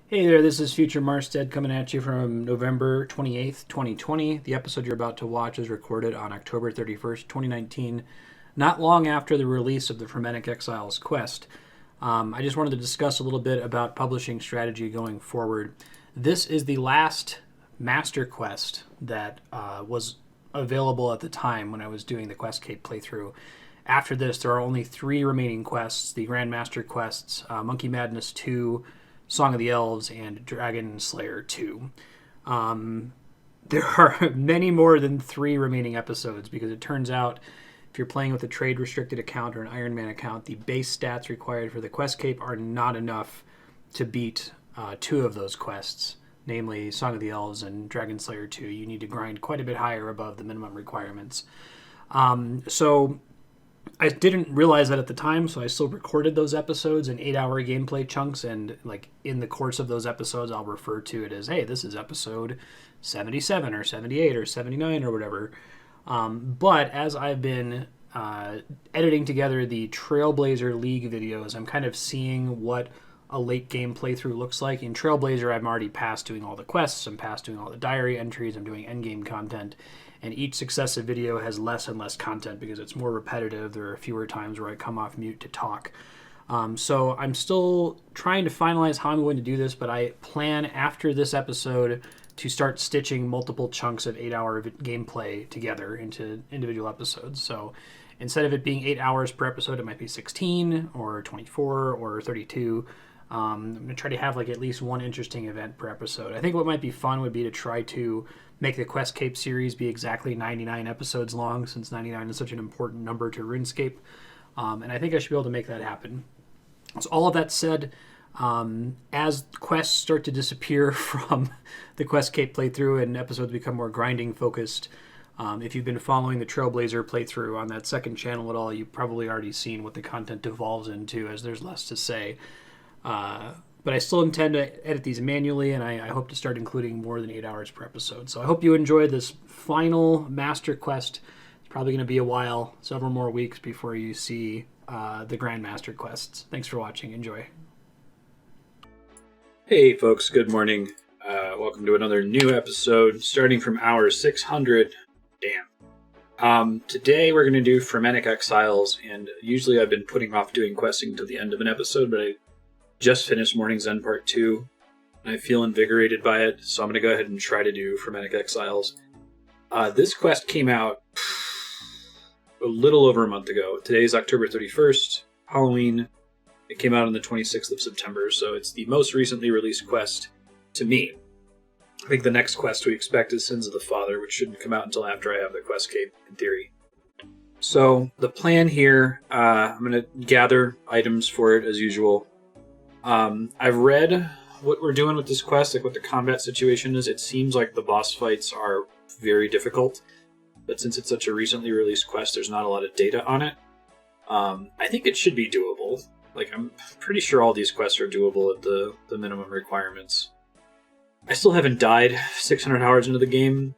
Hey there, this is Future Marstead coming at you from November 28th, 2020. The episode you're about to watch is recorded on October 31st, 2019, not long after the release of the Fremennik Exiles quest. I just wanted to discuss a little bit about publishing strategy going forward. This is the last master quest that was available at the time when I was doing the QuestCape playthrough. After this, there are only 3 remaining quests, the Grandmaster quests, Monkey Madness 2, Song of the Elves, and Dragon Slayer 2. There are many more than 3 remaining episodes because it turns out if you're playing with a trade restricted account or an Iron Man account, the base stats required for the quest cape are not enough to beat 2 of those quests, namely Song of the Elves and Dragon Slayer 2. You need to grind quite a bit higher above the minimum requirements. So I didn't realize that at the time, so I still recorded those episodes in 8-hour gameplay chunks, and like in the course of those episodes, I'll refer to it as, hey, this is episode 77 or 78 or 79 or whatever. But as I've been editing together the Trailblazer League videos, I'm kind of seeing what a late game playthrough looks like. In Trailblazer, I'm already past doing all the quests, I'm past doing all the diary entries, I'm doing endgame content, and each successive video has less and less content because it's more repetitive. There are fewer times where I come off mute to talk. So I'm still trying to finalize how I'm going to do this, but I plan after this episode to start stitching multiple chunks of 8-hour gameplay together into individual episodes. So instead of it being 8 hours per episode, it might be 16 or 24 or 32. I'm going to try to have like at least one interesting event per episode. I think what might be fun would be to try to make the Quest Cape series be exactly 99 episodes long, since 99 is such an important number to RuneScape. And I think I should be able to make that happen. So all of that said, as quests start to disappear from the Quest Cape playthrough and episodes become more grinding focused, if you've been following the Trailblazer playthrough on that second channel at all, you've probably already seen what the content devolves into, as there's less to say. But I still intend to edit these manually, and I hope to start including more than 8 hours per episode. So I hope you enjoy this final master quest. It's probably going to be a while, several more weeks before you see the Grandmaster quests. Thanks for watching. Enjoy. Hey folks, good morning. Welcome to another new episode, starting from hour 600. Damn. Today we're going to do Fremennik Exiles, and usually I've been putting off doing questing until the end of an episode, but I just finished Morning's End Part 2, and I feel invigorated by it, so I'm going to go ahead and try to do Fremennik Exiles. This quest came out a little over a month ago. Today's October 31st, Halloween. It came out on the 26th of September, so it's the most recently released quest to me. I think the next quest we expect is Sins of the Father, which shouldn't come out until after I have the quest cape, in theory. So, the plan here, I'm going to gather items for it as usual. I've read what we're doing with this quest, like what the combat situation is. It seems like the boss fights are very difficult, but since it's such a recently released quest, there's not a lot of data on it. I think it should be doable. Like, I'm pretty sure all these quests are doable at the minimum requirements. I still haven't died 600 hours into the game,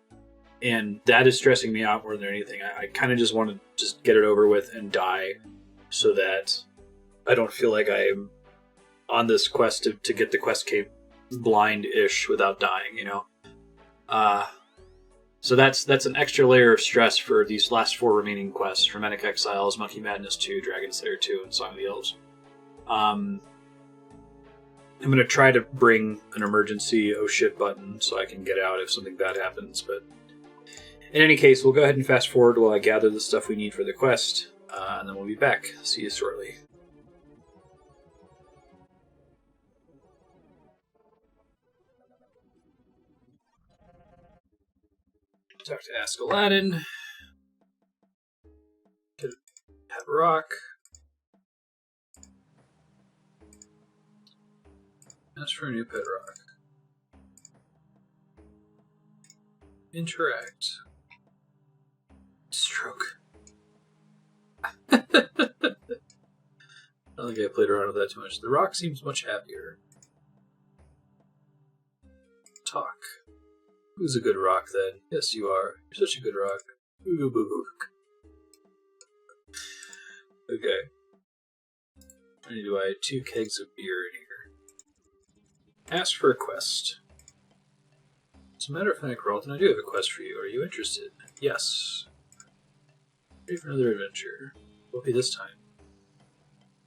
and that is stressing me out more than anything. I kind of just want to just get it over with and die so that I don't feel like I'm on this quest to get the quest cape blind-ish without dying, you know? So that's an extra layer of stress for these last 4 remaining quests: Fremennik Exiles, Monkey Madness 2, Dragon Slayer 2, and Song of the Elves. I'm going to try to bring an emergency oh shit button so I can get out if something bad happens, but in any case, we'll go ahead and fast forward while I gather the stuff we need for the quest, and then we'll be back. See you shortly. Talk to Ask Aladdin. Get a pet rock. Ask for a new pet rock. Interact. Stroke. I don't think I played around with that too much. The rock seems much happier. Talk. Who's a good rock, then? Yes, you are. You're such a good rock. Ooh, boo boo. Okay. I need to buy 2 kegs of beer in here. Ask for a quest. As a matter of fact, Ralton, I do have a quest for you. Are you interested? Yes. Ready for another adventure. What will be this time?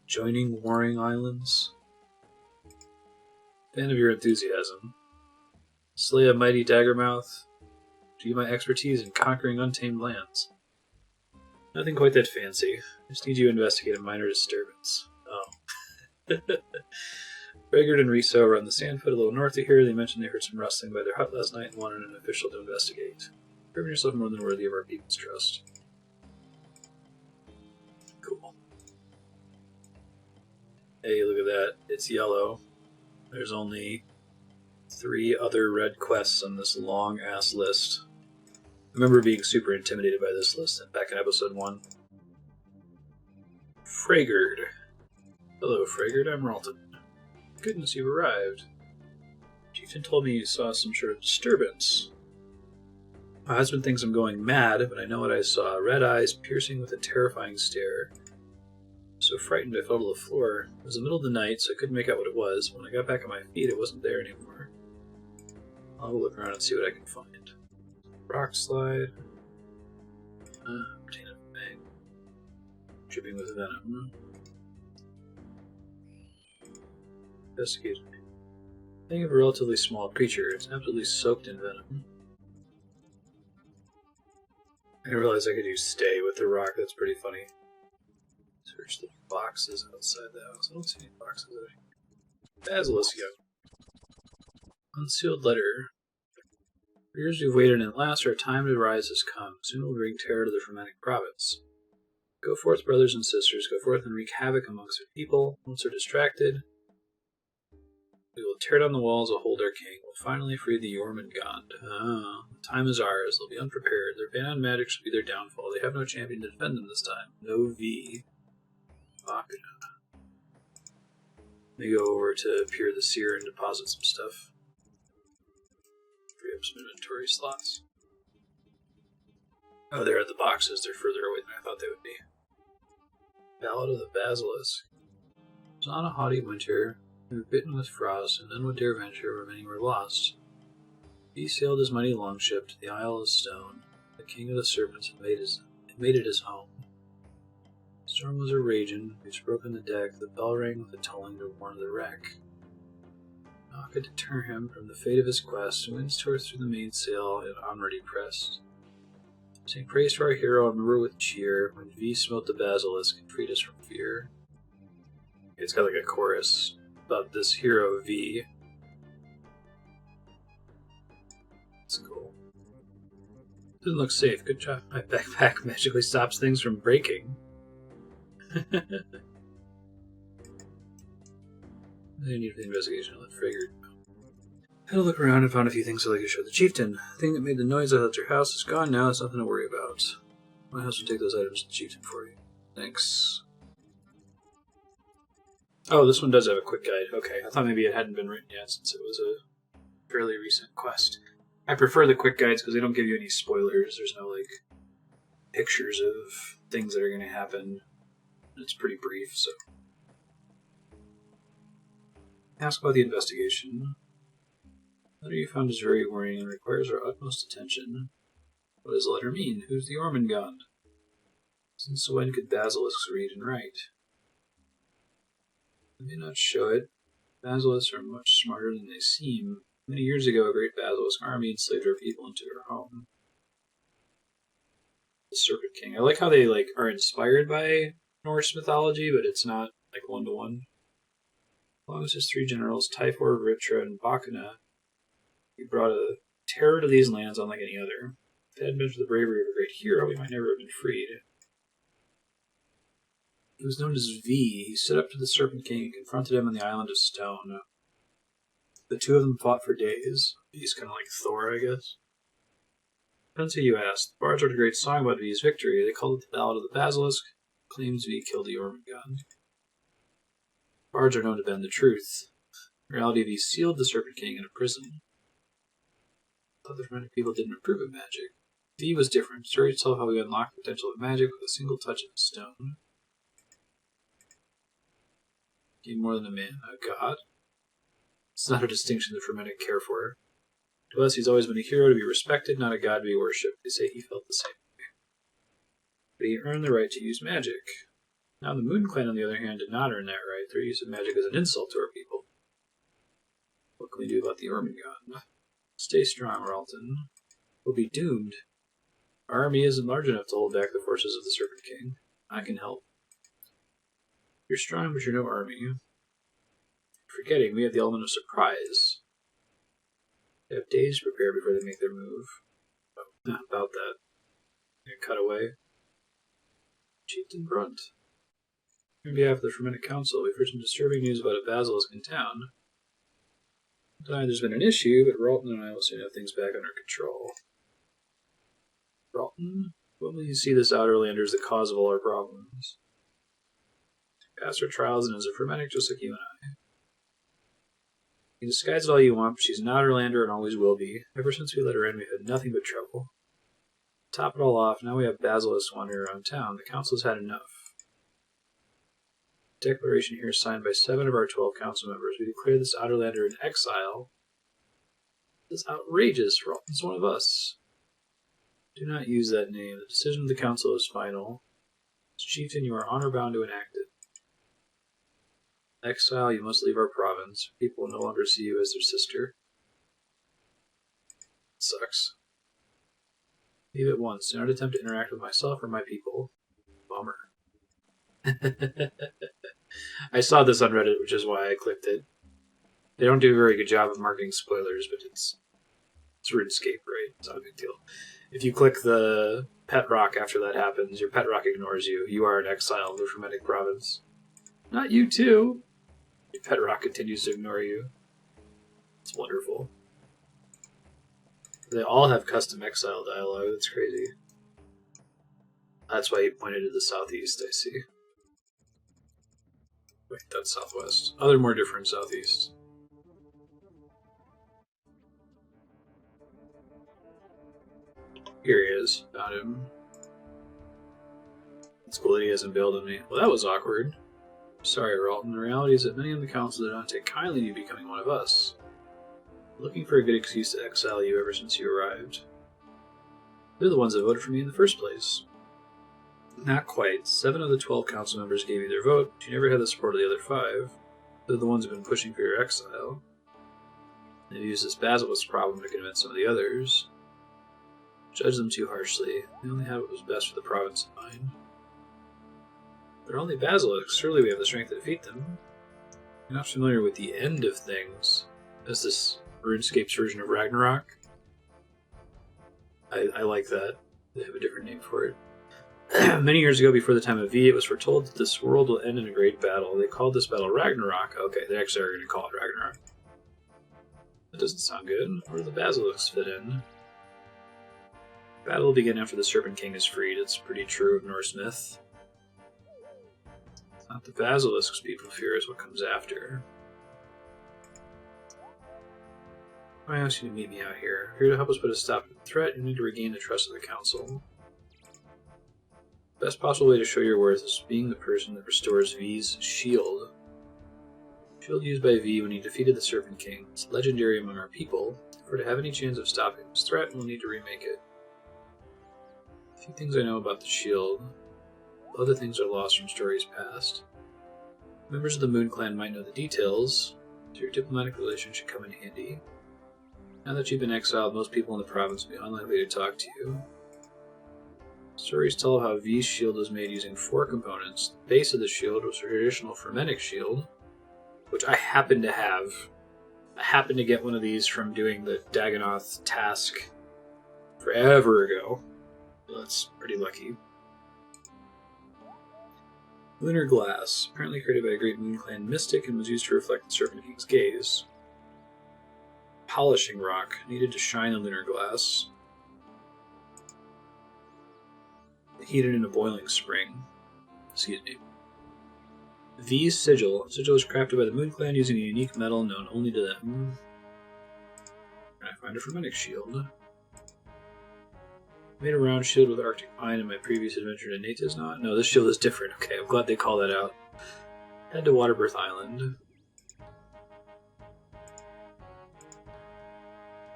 Joining warring islands? Fan of your enthusiasm. Slay a mighty daggermouth. Do my expertise in conquering untamed lands. Nothing quite that fancy. I just need you to investigate a minor disturbance. Oh. Regard and Riso are on the Sandfoot a little north of here. They mentioned they heard some rustling by their hut last night and wanted an official to investigate. Proving yourself more than worthy of our people's trust. Cool. Hey, look at that. It's yellow. There's only 3 other red quests on this long-ass list. I remember being super intimidated by this list back in episode 1. Fragard. Hello, Fragard. I'm Ralton. Goodness, you've arrived. Chieftain told me you saw some sort of disturbance. My husband thinks I'm going mad, but I know what I saw. Red eyes piercing with a terrifying stare. So frightened I fell to the floor. It was the middle of the night, so I couldn't make out what it was. When I got back on my feet, it wasn't there anymore. I'll go look around and see what I can find. Rock slide. Obtain a fang. Dripping with venom. Investigate. Think of a relatively small creature. It's absolutely soaked in venom. I didn't realize I could use stay with the rock. That's pretty funny. Search the boxes outside the house. I don't see any boxes. Basilisk, yo. Unsealed letter. For years we've waited, and at last our time to rise has come. Soon we'll bring terror to the Fremennik province. Go forth, brothers and sisters. Go forth and wreak havoc amongst our people. Once they're distracted, we will tear down the walls that hold our king. We'll finally free the Jormungand. The time is ours. They'll be unprepared. Their ban on magic shall be their downfall. They have no champion to defend them this time. No V. Let me go over to Pier the Seer and deposit some stuff. Free up some inventory slots. Oh, they're at the boxes. They're further away than I thought they would be. Ballad of the Basilisk. It was on a haughty winter. We were bitten with frost, and none would dare venture where many were lost. He sailed his mighty longship to the Isle of Stone. The king of the serpents had made it his home. The storm was a raging. We've broken the deck. The bell rang with a tolling to warn the wreck. Naught could deter him from the fate of his quest. Winds tore through the mainsail, and onward he pressed. Sing praise to our hero, and remember with cheer when V smote the basilisk and freed us from fear. It's got like a chorus about this hero V. That's cool. Doesn't look safe. Good job. My backpack magically stops things from breaking. I need the investigation. I figured. Had a look around and found a few things I'd like to show the chieftain. The thing that made the noise out at your house is gone now. It's nothing to worry about. My house will take those items to the chieftain for you. Thanks. Oh, this one does have a quick guide. Okay, I thought maybe it hadn't been written yet since it was a fairly recent quest. I prefer the quick guides because they don't give you any spoilers. There's no, like, pictures of things that are going to happen. It's pretty brief, so. Ask about the investigation. The letter you found is very worrying and requires our utmost attention. What does the letter mean? Who's the Jormungand? Since when could basilisks read and write? I may not show it. Basilisks are much smarter than they seem. Many years ago, a great basilisk army enslaved our people into our home. The Serpent King. I like how they are inspired by Norse mythology, but it's not like one-to-one. Along with his 3 generals, Typhor, Vritra, and Bakuna, he brought a terror to these lands unlike any other. If it hadn't been for the bravery of a great hero, we might never have been freed. He was known as V. He stood up to the Serpent King and confronted him on the Island of Stone. The 2 of them fought for days. V's kind of like Thor, I guess. Depends who you ask. The bards wrote a great song about V's victory. They called it the Ballad of the Basilisk. Claims V killed the Jormungand. Bards are known to bend the truth. In reality, V sealed the Serpent King in a prison. Other Fremennik people didn't approve of magic. V was different. Stories tell how we unlocked the potential of magic with a single touch of the stone. Gave more than a man, a god. It's not a distinction the Fremennik care for. To us, he's always been a hero to be respected, not a god to be worshipped. They say he felt the same way. But he earned the right to use magic. Now, the Moon Clan, on the other hand, did not earn that right. Their use of magic is an insult to our people. What can we do about the Jormungand? Stay strong, Ralton. We'll be doomed. Our army isn't large enough to hold back the forces of the Serpent King. I can help. You're strong, but you're no army. Forgetting, we have the element of surprise. They have days to prepare before they make their move. Oh, about that. Cut away. Chieftain Brunt. On behalf of the Fremennik Council, we've heard some disturbing news about a basilisk in town. There's been an issue, but Ralton and I will soon have things back under control. Ralton, when will you see this Outerlander as the cause of all our problems? Pass her trials and is a Fremennik just like you and I. You can disguise it all you want, but she's an Outerlander and always will be. Ever since we let her in, we've had nothing but trouble. To top it all off, now we have basilisks wandering around town. The council's had enough. The declaration here is signed by 7 of our 12 council members. We declare this Outerlander in exile. This is outrageous. Ralton's one of us. Do not use that name. The decision of the council is final. As chieftain, you are honor-bound to enact it. Exile, you must leave our province. People will no longer see you as their sister. It sucks. Leave at once. Do not attempt to interact with myself or my people. Bummer. I saw this on Reddit, which is why I clicked it. They don't do a very good job of marketing spoilers, but it's RuneScape, right? It's not a big deal. If you click the pet rock after that happens, your pet rock ignores you. You are in exile in the Fremennik province. Not you too. Your pet rock continues to ignore you. It's wonderful. They all have custom exile dialogue. That's crazy. That's why he pointed to the southeast, I see. Wait, that's southwest. Other more different southeast. Here he is. Found him. It's cool that he hasn't bailed on me. Well, that was awkward. Sorry, Ralton. The reality is that many in the council did not take kindly to you becoming one of us. Looking for a good excuse to exile you ever since you arrived. They're the ones that voted for me in the first place. Not quite. 7 of the 12 council members gave you their vote, but you never had the support of the other 5. They're the ones who've been pushing for your exile. They've used this basilisk problem to convince some of the others. Judge them too harshly. They only had what was best for the province in mind. They're only basilisks. Surely we have the strength to defeat them. You're not familiar with the end of things. Is this RuneScape's version of Ragnarok? I like that. They have a different name for it. Many years ago, before the time of V, it was foretold that this world will end in a great battle. They called this battle Ragnarok. Okay, they actually are going to call it Ragnarok. That doesn't sound good. Where do the basilisks fit in? Battle will begin after the Serpent King is freed. It's pretty true of Norse myth. It's not the basilisks people fear, is what comes after. I ask you to meet me out here. Here to help us put a stop to the threat, you need to regain the trust of the council. The best possible way to show your worth is being the person that restores V's shield. Shield used by V when he defeated the Serpent King. It's legendary among our people. For to have any chance of stopping this threat, we'll need to remake it. A few things I know about the shield. Other things are lost from stories past. Members of the Moon Clan might know the details, so your diplomatic relation should come in handy. Now that you've been exiled, most people in the province will be unlikely to talk to you. Stories tell of how V's shield was made using 4 components. The base of the shield was a traditional Fremennik shield, which I happen to have. I happened to get one of these from doing the Dagonoth task forever ago. So that's pretty lucky. Lunar glass, apparently created by a great Moon Clan mystic and was used to reflect the Serpent King's gaze. Polishing rock, needed to shine the lunar glass. Heated in a boiling spring. Excuse me. V's sigil. Sigil is crafted by the Moon Clan using a unique metal known only to them. Can I find a Fremennik shield? I made a round shield with Arctic pine in my previous adventure to Natisnot. No, this shield is different. Okay, I'm glad they call that out. Head to Waterbirth Island.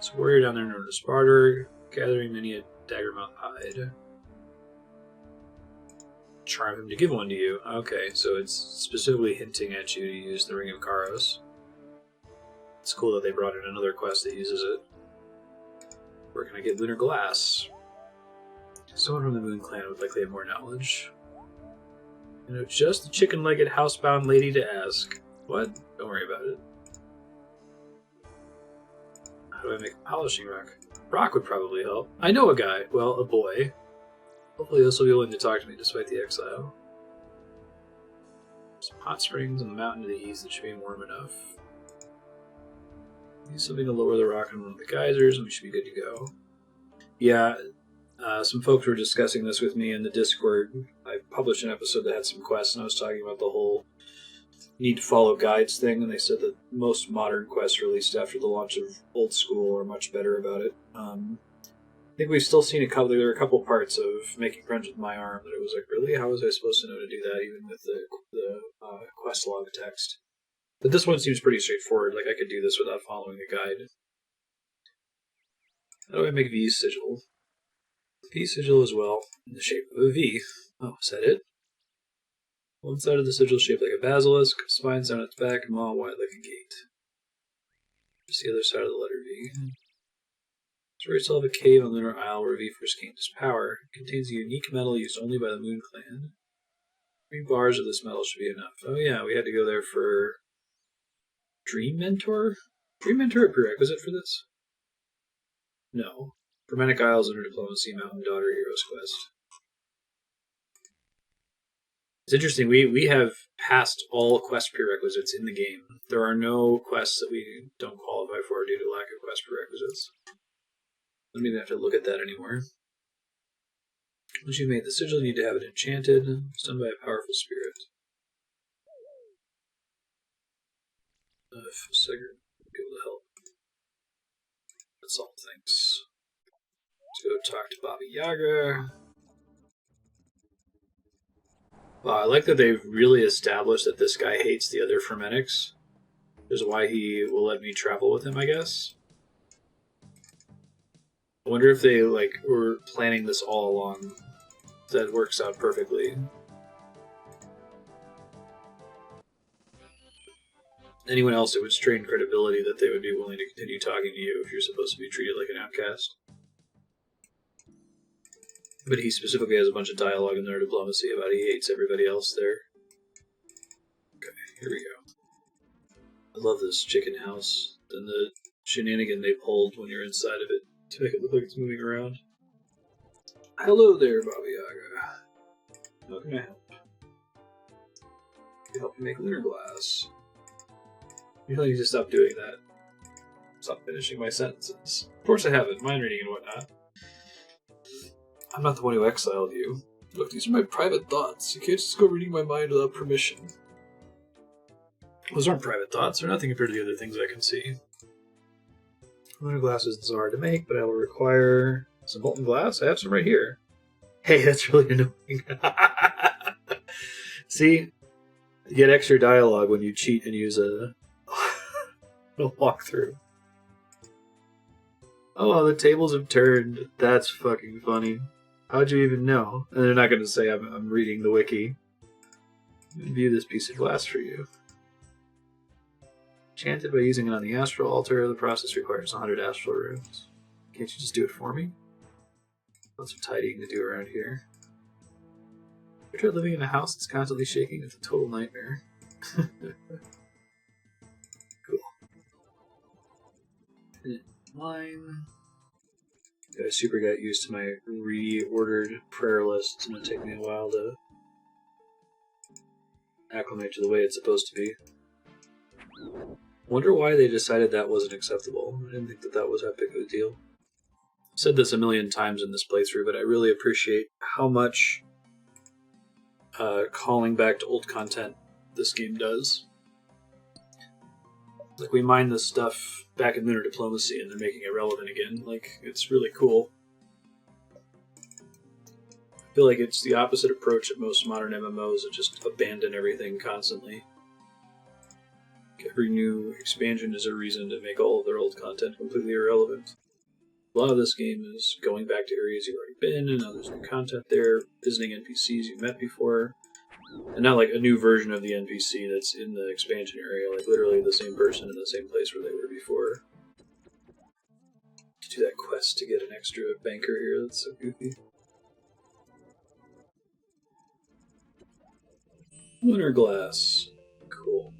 It's a warrior down there known as Sparter, gathering many a daggermouth hide. Charm him to give one to you. Okay, so it's specifically hinting at you to use the Ring of Karos. It's cool that they brought in another quest that uses it. Where can I get Lunar Glass? Someone from the Moon Clan would likely have more knowledge. You know, just the chicken-legged housebound lady to ask. What? Don't worry about it. How do I make a polishing rock? Rock would probably help. I know a guy. Well, a boy. Hopefully this will be willing to talk to me despite the exile. Some hot springs on the mountain to the east that should be warm enough. Use something to lower the rock in one of the geysers and we should be good to go. Yeah, some folks were discussing this with me in the Discord. I published an episode that had some quests and I was talking about the whole need to follow guides thing, and they said that most modern quests released after the launch of Old School are much better about it. I think we've still seen there were a couple parts of Making Friends with My Arm that it was like, really? How was I supposed to know to do that even with the quest log text? But this one seems pretty straightforward, like I could do this without following the guide. How do I make V sigil? V sigil as well, in the shape of a V. Oh, is that it? One side of the sigil shaped like a basilisk, spines down its back, and maw wide like a gate. Just the other side of the letter V. Story tell of a cave on Lunar Isle where V first gained its power. It contains a unique metal used only by the Moon Clan. 3 bars of this metal should be enough. Oh yeah, we had to go there for Dream Mentor? Dream Mentor a prerequisite for this? No. Fremennik Exiles Under Diplomacy Mountain Daughter Heroes Quest. It's interesting, we have passed all quest prerequisites in the game. There are no quests that we don't qualify for due to lack of quest prerequisites. I don't even have to look at that anymore. Once you've made the sigil, you need to have it enchanted, done by a powerful spirit. If Sigurd will be able to help. That's all, thanks. Let's go talk to Baba Yaga. Wow, I like that they've really established that this guy hates the other Fremenniks. Which is why he will let me travel with him, I guess. I wonder if they were planning this all along. That works out perfectly. Anyone else, it would strain credibility that they would be willing to continue talking to you if you're supposed to be treated like an outcast. But he specifically has a bunch of dialogue in their diplomacy about he hates everybody else there. Okay, here we go. I love this chicken house and the shenanigan they pulled when you're inside of it to make it look like it's moving around. Hello there, Baba Yaga. How can I help? I can help you make lunar glass. You need to stop doing that. Stop finishing my sentences. Of course I haven't. Mind reading and whatnot. I'm not the one who exiled you. Look, these are my private thoughts. You can't just go reading my mind without permission. Those aren't private thoughts. They're nothing compared to the other things I can see. Lunar glass isn't so hard to make, but I will require some molten glass. I have some right here. Hey, that's really annoying. See? You get extra dialogue when you cheat and use a walkthrough. Oh, the tables have turned. That's fucking funny. How'd you even know? And they're not going to say I'm reading the wiki. View this piece of glass for you. Enchanted by using it on the astral altar, the process requires 100 astral runes. Can't you just do it for me? Lots of tidying to do around here. You tried living in a house that's constantly shaking? It's a total nightmare. Cool. Line. I super got used to my reordered prayer list. It's going to take me a while to acclimate to the way it's supposed to be. Wonder why they decided that wasn't acceptable. I didn't think that was that big of a deal. I've said this a million times in this playthrough, but I really appreciate how much calling back to old content this game does. Like, we mine this stuff back in Lunar Diplomacy and they're making it relevant again. Like, it's really cool. I feel like it's the opposite approach of most modern MMOs that just abandon everything constantly. every new expansion is a reason to make all of their old content completely irrelevant. A lot of this game is going back to areas you've already been, and now there's new content there, visiting NPCs you met before, and not like a new version of the NPC that's in the expansion area, like literally the same person in the same place where they were before. Do that quest to get an extra banker here, that's so goofy. Lunar glass. Cool.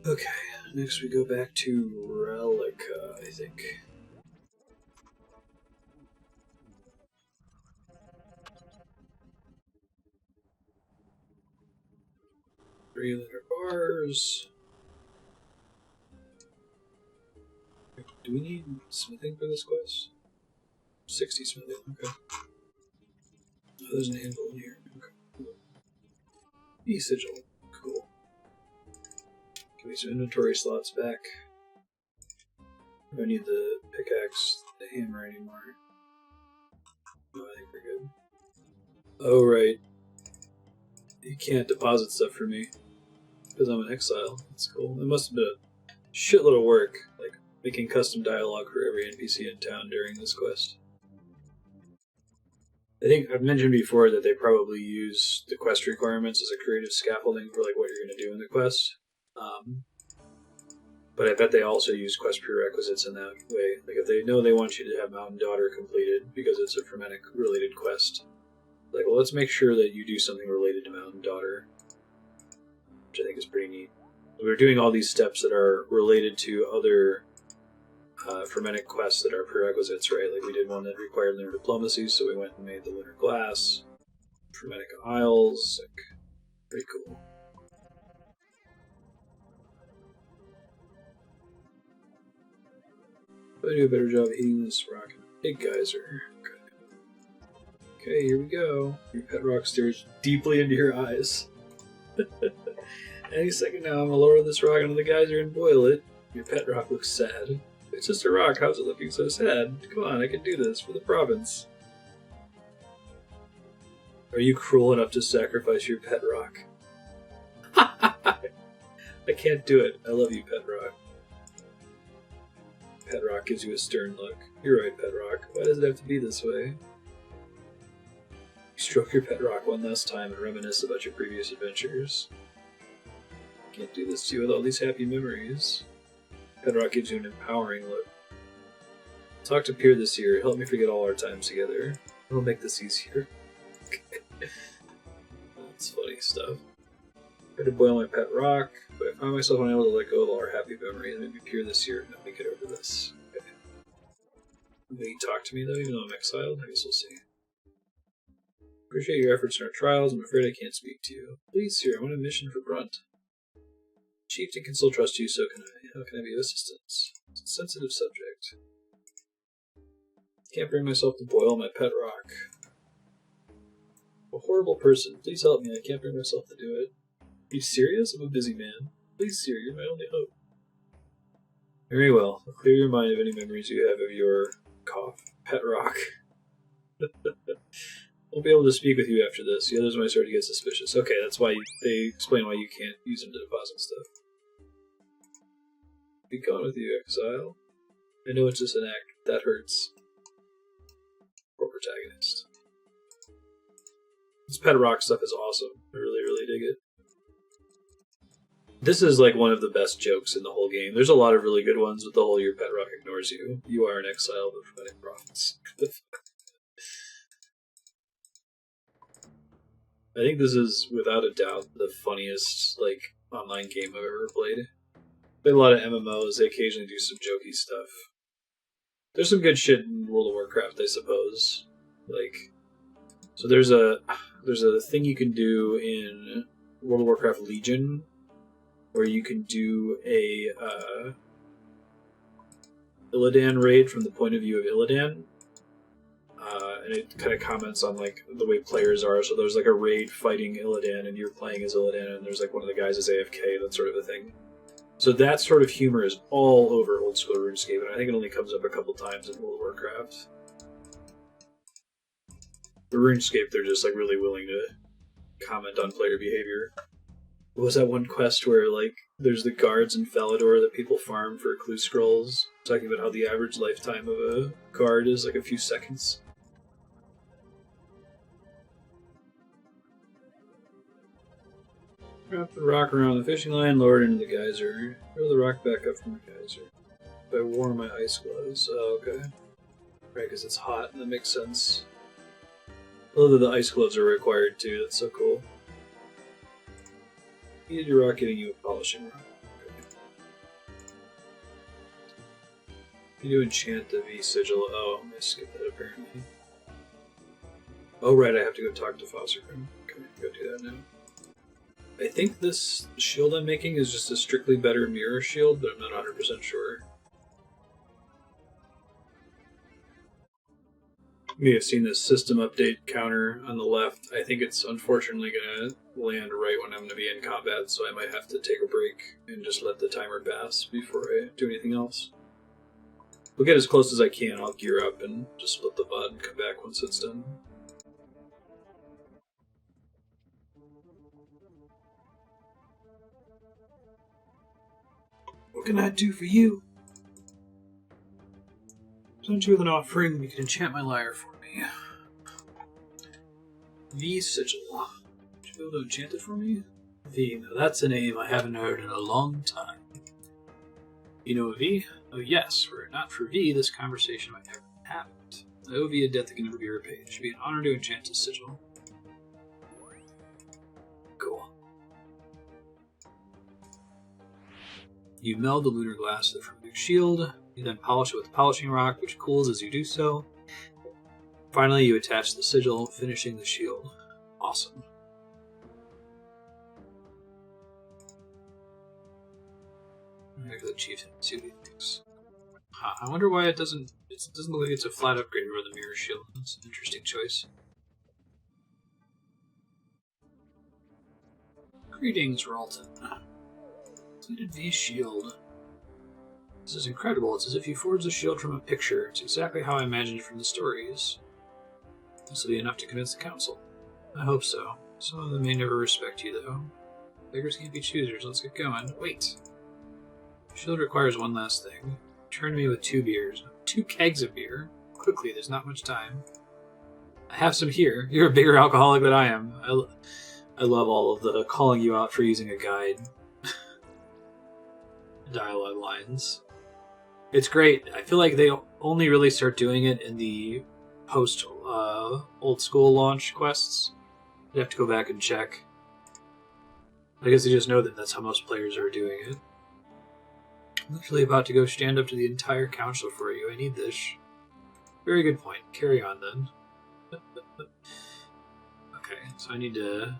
Okay, next we go back to Relica, I think. Three lunar bars. Do we need smithing for this quest? 60 smithing, okay. Oh, there's an anvil in here. Okay. E-sigil, cool. Give me some inventory slots back. I don't need the pickaxe, the hammer anymore. Oh, I think we're good. Oh, right. You can't deposit stuff for me. Because I'm an exile. That's cool. It must have been a shitload of work, like making custom dialogue for every NPC in town during this quest. I think I've mentioned before that they probably use the quest requirements as a creative scaffolding for like what you're going to do in the quest. But I bet they also use quest prerequisites in that way. Like if they know they want you to have Mountain Daughter completed because it's a Fremennik related quest, like, well, let's make sure that you do something related to Mountain Daughter, which I think is pretty neat. We're doing all these steps that are related to other Fremennik quests that are prerequisites, right? Like we did one that required lunar diplomacy, so we went and made the lunar glass. Fremennik Exiles, like, pretty cool. I do a better job heating this rock in a big geyser. Okay, here we go. Your pet rock stares deeply into your eyes. Any second now, I'm gonna lower this rock into the geyser and boil it. Your pet rock looks sad. It's just a rock, how's it looking so sad? Come on, I can do this for the province. Are you cruel enough to sacrifice your pet rock? I can't do it. I love you, pet rock. Pet rock gives you a stern look. You're right, pet rock. Why does it have to be this way? You stroke your pet rock one last time and reminisce about your previous adventures. I can't do this to you with all these happy memories. Pet rock gives you an empowering look. Talk to Pier this year. Help me forget all our times together. It'll make this easier. That's funny stuff. I had to boil my pet rock, but I found myself unable to let go of all our happy memories. Maybe Pier this year and help me get over this. Okay. Will you talk to me though, even though I'm exiled? I guess we'll see. Appreciate your efforts in our trials. I'm afraid I can't speak to you. Please, sir, I'm on a mission for Brunt. Chieftain can still trust you, so can I. How can I be of assistance? It's a sensitive subject. Can't bring myself to boil my pet rock. A horrible person. Please help me. I can't bring myself to do it. Are you serious? I'm a busy man. Please, sir, you're my only hope. Very well. I'll clear your mind of any memories you have of your pet rock. Won't be able to speak with you after this. The others might start to get suspicious. Okay, that's why they explain why you can't use them to deposit stuff. Be gone with you, exile. I know it's just an act. That hurts. Poor protagonist. This pet rock stuff is awesome. I really, really dig it. This is like one of the best jokes in the whole game. There's a lot of really good ones with the whole your pet rock ignores you. You are an exile of the Fremennik province. I think this is, without a doubt, the funniest like online game I've ever played. Played a lot of MMOs. They occasionally do some jokey stuff. There's some good shit in World of Warcraft, I suppose. Like, so there's a thing you can do in World of Warcraft Legion where you can do a Illidan raid from the point of view of Illidan. And it kind of comments on like the way players are. So there's like a raid fighting Illidan, and you're playing as Illidan, and there's like one of the guys is AFK, that sort of a thing. So that sort of humor is all over old school RuneScape, and I think it only comes up a couple times in World of Warcraft. For RuneScape, they're just like really willing to comment on player behavior. What was that one quest where, like, there's the guards in Falador that people farm for clue scrolls? Talking about how the average lifetime of a guard is like a few seconds. Wrap the rock around the fishing line, lower it into the geyser. Throw the rock back up from the geyser. If I wore my ice gloves. Oh, okay. Right, because it's hot, that makes sense. Although the ice gloves are required too, that's so cool. Needed your rock getting you a polishing rock. Okay. You do enchant the V sigil. Oh, I skipped that apparently. Oh, right, I have to go talk to Fostergrim. Okay, go do that now. I think this shield I'm making is just a strictly better mirror shield, but I'm not 100% sure. You may have seen this system update counter on the left. I think it's unfortunately going to land right when I'm going to be in combat, so I might have to take a break and just let the timer pass before I do anything else. We'll get as close as I can. I'll gear up and just split the VOD and come back once it's done. What can I do for you? Present you with an offering. You can enchant my lyre for me. V sigil. Would you be able to enchant it for me? V. Now that's a name I haven't heard in a long time. You know a V? Oh yes. Were it not for V, this conversation might never have happened. I owe V a debt that can never be repaid. It should be an honor to enchant his sigil. Cool. You meld the lunar glass to the Fremennik shield. You then polish it with the polishing rock, which cools as you do so. Finally, you attach the sigil, finishing the shield. Awesome. Back to the chieftain, see what he thinks. I wonder why it doesn't look like it's a flat upgrade over the mirror shield. That's an interesting choice. Greetings, Ralton. Completed V shield. This is incredible. It's as if you forged the shield from a picture. It's exactly how I imagined it from the stories. This will be enough to convince the council. I hope so. Some of them may never respect you, though. Beggars can't be choosers. Let's get going. Wait. Shield requires one last thing. Turn to me with 2 beers. 2 kegs of beer. Quickly, there's not much time. I have some here. You're a bigger alcoholic than I am. I love all of the calling you out for using a guide. Dialogue lines. It's great. I feel like they only really start doing it in the post old school launch quests. You have to go back and check. I guess they just know that that's how most players are doing it. I'm literally about to go stand up to the entire council for you. I need this. Very good point. Carry on then. Okay, so I need to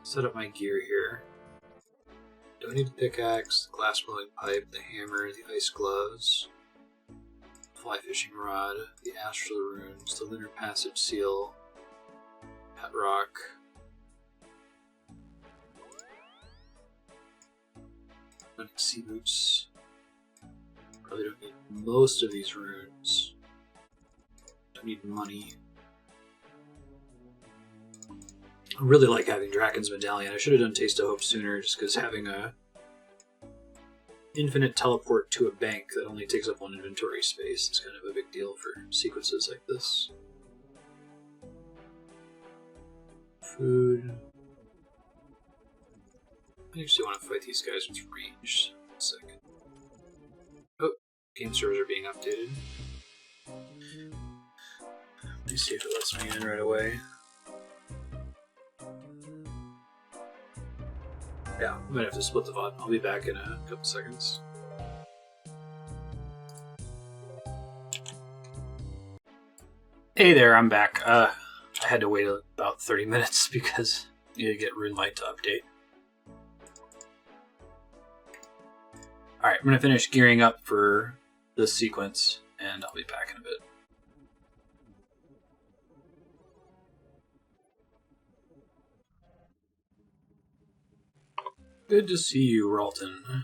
set up my gear here. Do I need the pickaxe, the glass blowing pipe, the hammer, the ice gloves, fly fishing rod, the astral runes, the lunar passage seal, pet rock, sea boots. Probably don't need most of these runes. Don't need money. I really like having Draken's Medallion. I should have done Taste of Hope sooner, just because having a infinite teleport to a bank that only takes up 1 inventory space is kind of a big deal for sequences like this. Food. I actually want to fight these guys with range. 1 second. Oh, game servers are being updated. Let me see if it lets me in right away. Yeah, I might have to split the VOD. I'll be back in a couple seconds. Hey there, I'm back. I had to wait about 30 minutes because I needed to get RuneLite to update. Alright, I'm going to finish gearing up for this sequence, and I'll be back in a bit. Good to see you, Ralton.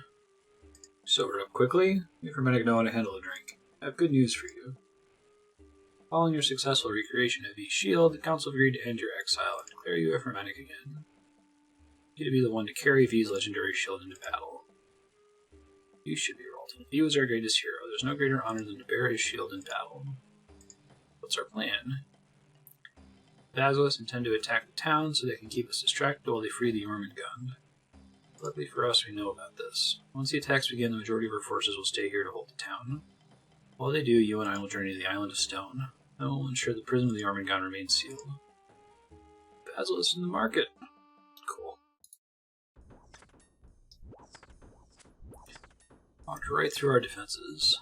Sobered up quickly. You Fremennik know how to handle a drink. I have good news for you. Following your successful recreation of V Shield, the Council agreed to end your exile and declare you a Fremennik again. You to be the one to carry V's legendary shield into battle. You should be Ralton. V was our greatest hero. There's no greater honor than to bear his shield in battle. What's our plan? Basilisk intend to attack the town so they can keep us distracted while they free the Jormungand. Luckily for us, we know about this. Once the attacks begin, the majority of our forces will stay here to hold the town. While they do, you and I will journey to the Island of Stone. Then we'll ensure the prison of the Jormungand remains sealed. Basilisk in the market. Cool. Walked right through our defenses.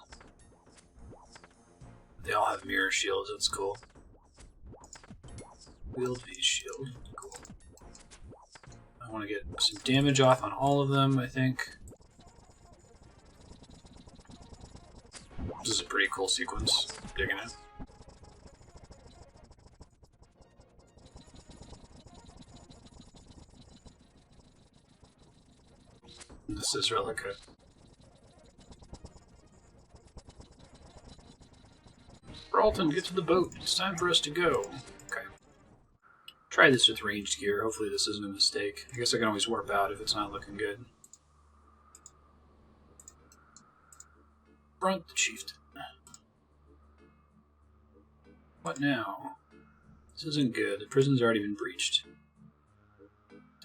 They all have mirror shields, that's cool. Wield V's shield, cool. I want to get some damage off on all of them, I think. This is a pretty cool sequence. Digging it. This is Relica. Ralton, get to the boat. It's time for us to go. Okay. Try this with ranged gear. Hopefully this isn't a mistake. I guess I can always warp out if it's not looking good. Brunt the chieftain. What now? This isn't good. The prison's already been breached.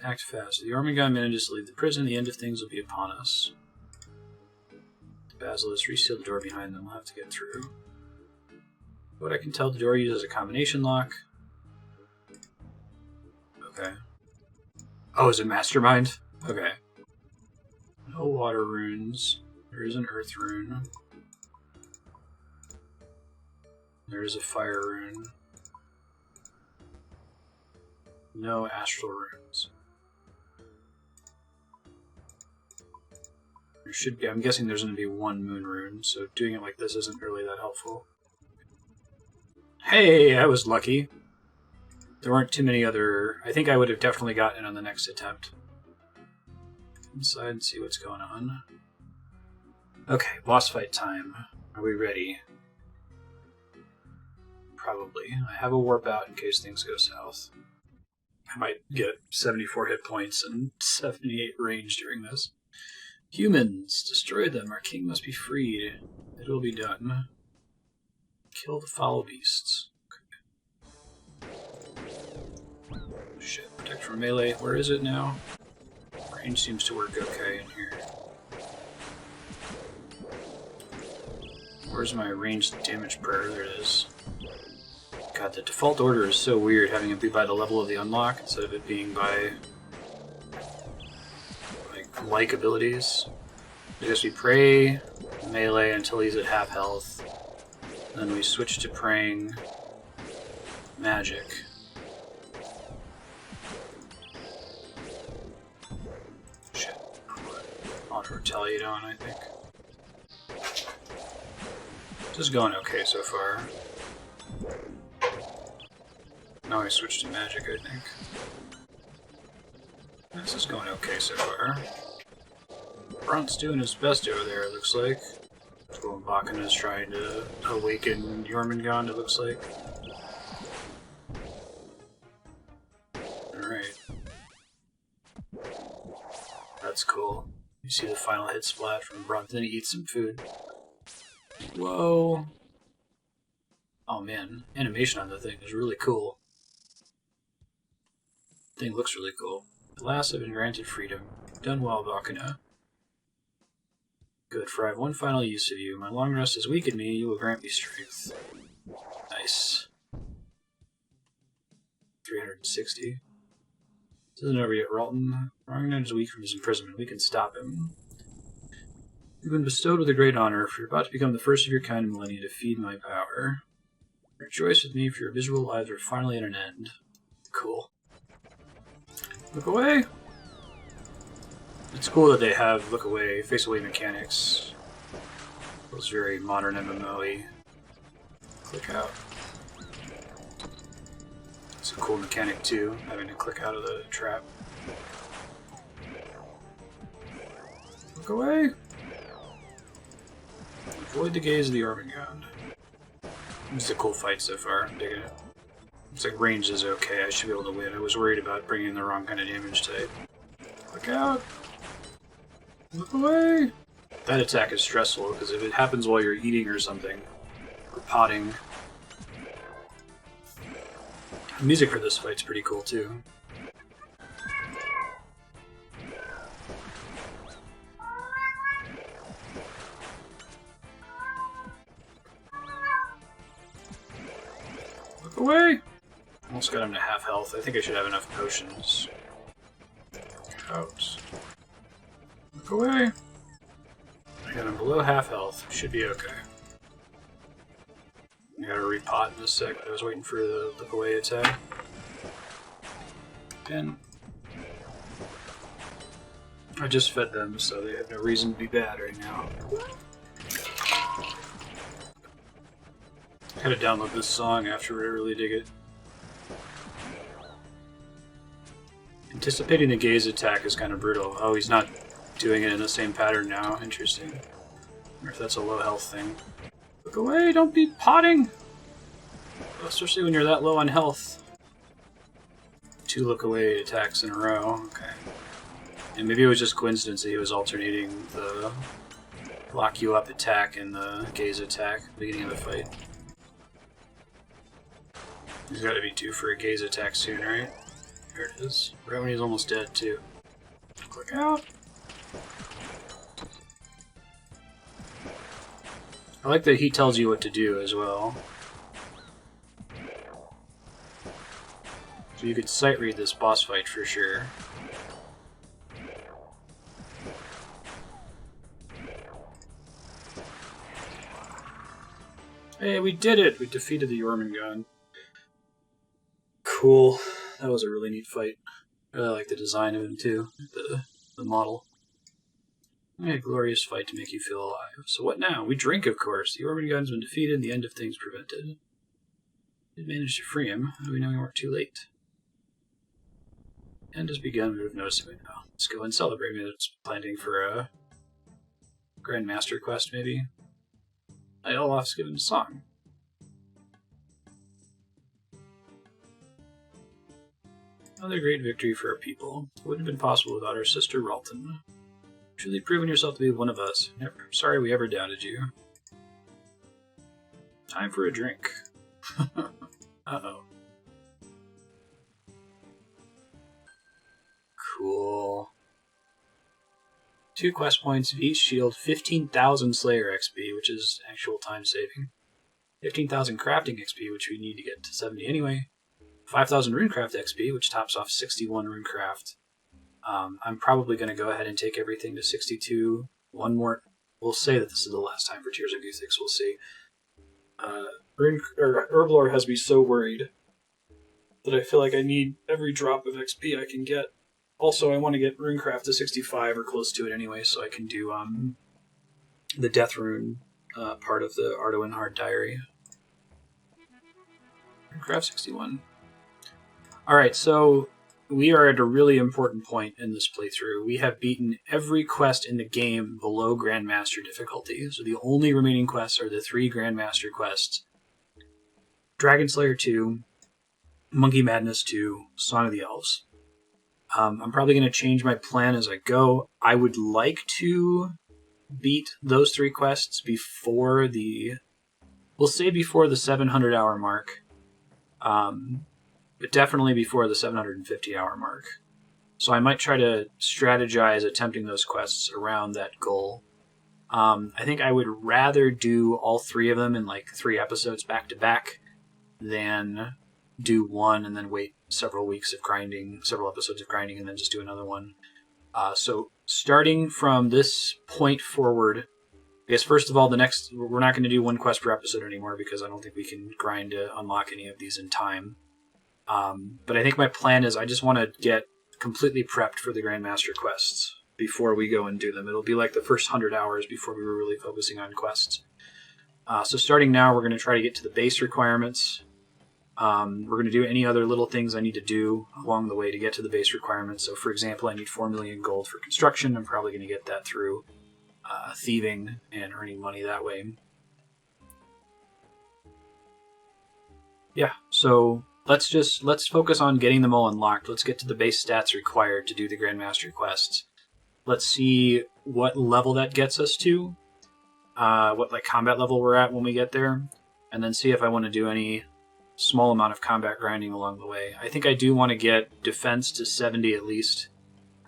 Act fast. If the Jormungand manages to leave the prison, the end of things will be upon us. The Basilisk reseal the door behind them. We'll have to get through. What I can tell, the door uses a combination lock. Okay. Oh, is it Mastermind? Okay. No water runes. There is an earth rune. There is a fire rune. No astral runes. There should be, I'm guessing there's going to be one moon rune, so doing it like this isn't really that helpful. Hey, I was lucky. There weren't too many other... I think I would have definitely gotten on the next attempt. Inside and see what's going on. Okay, boss fight time. Are we ready? Probably. I have a warp out in case things go south. I might get 74 hit points and 78 range during this. Humans, destroy them. Our king must be freed. It will be done. Kill the foul beasts. Okay. Shit, protect from melee. Where is it now? Range seems to work okay in here. Where's my ranged damage prayer? There it is. God, the default order is so weird, having it be by the level of the unlock instead of it being by like abilities. I guess we pray melee until he's at half health. Then we switch to praying magic. Shit. Auto retaliate on, I think. This is going okay so far. Now I switch to magic, I think. This is going okay so far. Brunt's doing his best over there, it looks like. Bakana is trying to awaken Jormungand, it looks like. Alright. That's cool. You see the final hit splat from Brunt, then he eats some food. Whoa! Oh man, animation on the thing is really cool. The thing looks really cool. At last I've been granted freedom. Done well, Bakana. Good, for I have one final use of you. My long rest has weakened me, you will grant me strength. Nice. 360. This isn't over yet, Ralton. Jormungand is weak from his imprisonment. We can stop him. You've been bestowed with a great honor, for you're about to become the first of your kind in millennia to feed my power. Rejoice with me, for your visual lives are finally at an end. Cool. Look away! It's cool that they have look away, face away mechanics. Feels very modern MMO-y. Click out. It's a cool mechanic too, having to click out of the trap. Look away! Avoid the gaze of the Jormungand. It's a cool fight so far, I'm digging it. Looks like range is okay, I should be able to win. I was worried about bringing the wrong kind of damage type. Look out! Look away! That attack is stressful, because if it happens while you're eating or something, or potting... The music for this fight's pretty cool, too. Look away! Almost got him to half health. I think I should have enough potions. Out. Look away! I got him below half health. Should be okay. I gotta repot in a sec. I was waiting for the look away attack. And I just fed them, so they have no reason to be bad right now. I gotta download this song afterward, I really dig it. Anticipating the gaze attack is kind of brutal. Oh, he's not doing it in the same pattern now. Interesting. I wonder if that's a low health thing. Look away, don't be potting! Especially when you're that low on health. 2 look away attacks in a row. Okay. And maybe it was just coincidence that he was alternating the lock you up attack and the gaze attack at the beginning of the fight. He's got to be due for a gaze attack soon, right? There it is. Right when he's almost dead, too. Look out! I like that he tells you what to do as well. So you could sight read this boss fight for sure. Hey, we did it! We defeated the Jormungand. Cool. That was a really neat fight. I really like the design of him too. The model. A glorious fight to make you feel alive. So what now? We drink, of course. The Jormungand's been defeated and the end of things prevented. We managed to free him. How do we know we weren't too late? End has begun, we would have noticed it by now. Let's go and celebrate. Maybe it's planning for a Grand Master quest, maybe. Olaf's given a song. Another great victory for our people. It wouldn't have been possible without our sister Ralton. Truly proven yourself to be one of us. Sorry we ever doubted you. Time for a drink. Uh-oh. Cool. 2 quest points of each shield, 15,000 Slayer XP, which is actual time saving. 15,000 crafting XP, which we need to get to 70 anyway. 5,000 runecraft XP, which tops off 61 runecraft. I'm probably going to go ahead and take everything to 62. One more. We'll say that this is the last time for Tears of Guthix. We'll see. Herblore has me so worried that I feel like I need every drop of XP I can get. Also, I want to get runecraft to 65 or close to it anyway, so I can do the Death Rune part of the Ardoin Hard Diary. Runecraft 61. Alright, so we are at a really important point in this playthrough. We have beaten every quest in the game below Grandmaster difficulty. So the only remaining quests are the 3 Grandmaster quests. Dragon Slayer 2, Monkey Madness 2, Song of the Elves. I'm probably going to change my plan as I go. I would like to beat those 3 quests before the... We'll say before the 700-hour mark. But definitely before the 750-hour mark. So I might try to strategize attempting those quests around that goal. I think I would rather do all 3 of them in like 3 episodes back to back than do one and then wait several weeks of grinding, several episodes of grinding, and then just do another one. So starting from this point forward, I guess first of all, we're not going to do 1 quest per episode anymore because I don't think we can grind to unlock any of these in time. But I think my plan is I just want to get completely prepped for the Grandmaster quests before we go and do them. It'll be like the first 100 hours before we were really focusing on quests. So starting now, we're going to try to get to the base requirements. We're going to do any other little things I need to do along the way to get to the base requirements. So for example, I need 4 million gold for construction. I'm probably going to get that through thieving and earning money that way. Yeah, so let's focus on getting them all unlocked. Let's get to the base stats required to do the Grandmaster quests. Let's see what level that gets us to, what like combat level we're at when we get there, and then see if I want to do any small amount of combat grinding along the way. I think I do want to get defense to 70 at least.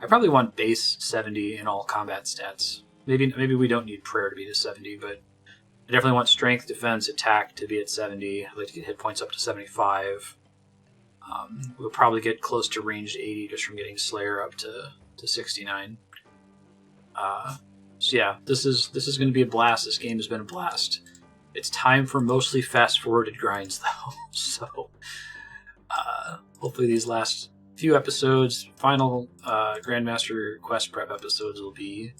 I probably want base 70 in all combat stats. Maybe we don't need prayer to be to 70, but I definitely want strength, defense, attack to be at 70. I'd like to get hit points up to 75. We'll probably get close to ranged 80 just from getting Slayer up to 69. So yeah, this is going to be a blast. This game has been a blast. It's time for mostly fast-forwarded grinds, though. So hopefully these last few episodes, final Grandmaster quest prep episodes, will be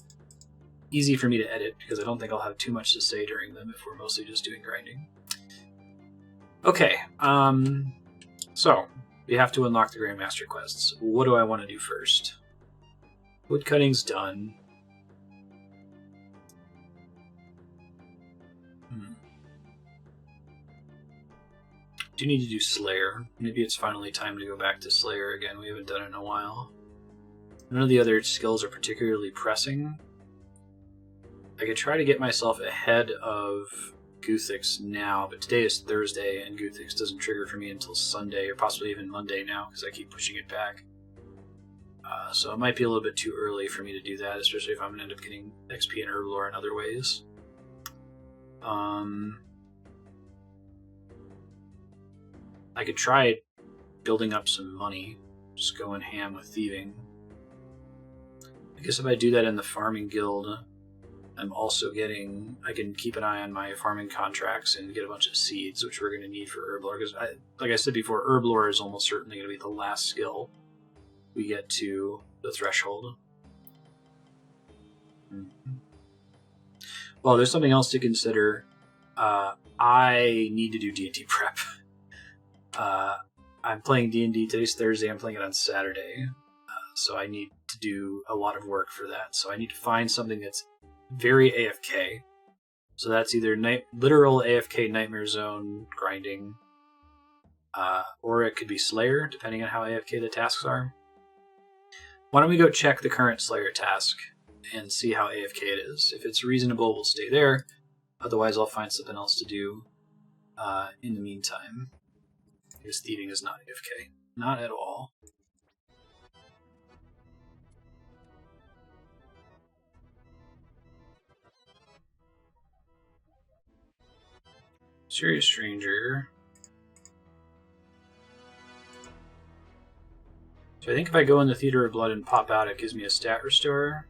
easy for me to edit, because I don't think I'll have too much to say during them if we're mostly just doing grinding. Okay, so we have to unlock the Grandmaster quests. What do I want to do first? Woodcutting's done. Do need to do Slayer. Maybe it's finally time to go back to Slayer again. We haven't done it in a while. None of the other skills are particularly pressing. I could try to get myself ahead of Guthix now, but today is Thursday, and Guthix doesn't trigger for me until Sunday, or possibly even Monday now, because I keep pushing it back. So it might be a little bit too early for me to do that, especially if I'm going to end up getting XP and Herblore in other ways. I could try building up some money, just going ham with thieving. I guess if I do that in the farming guild, I'm also getting... I can keep an eye on my farming contracts and get a bunch of seeds, which we're going to need for Herblore, because like I said before, Herblore is almost certainly going to be the last skill we get to the threshold. Well, there's something else to consider. I need to do D&D prep. I'm playing D&D. Today's Thursday. I'm playing it on Saturday. So I need to do a lot of work for that. So I need to find something that's very AFK. So that's either literal AFK Nightmare Zone grinding, or it could be Slayer, depending on how AFK the tasks are. Why don't we go check the current Slayer task and see how AFK it is. If it's reasonable, we'll stay there. Otherwise, I'll find something else to do in the meantime. Because thieving is not AFK. Not at all. Serious Stranger. So I think if I go in the Theater of Blood and pop out, it gives me a stat restore.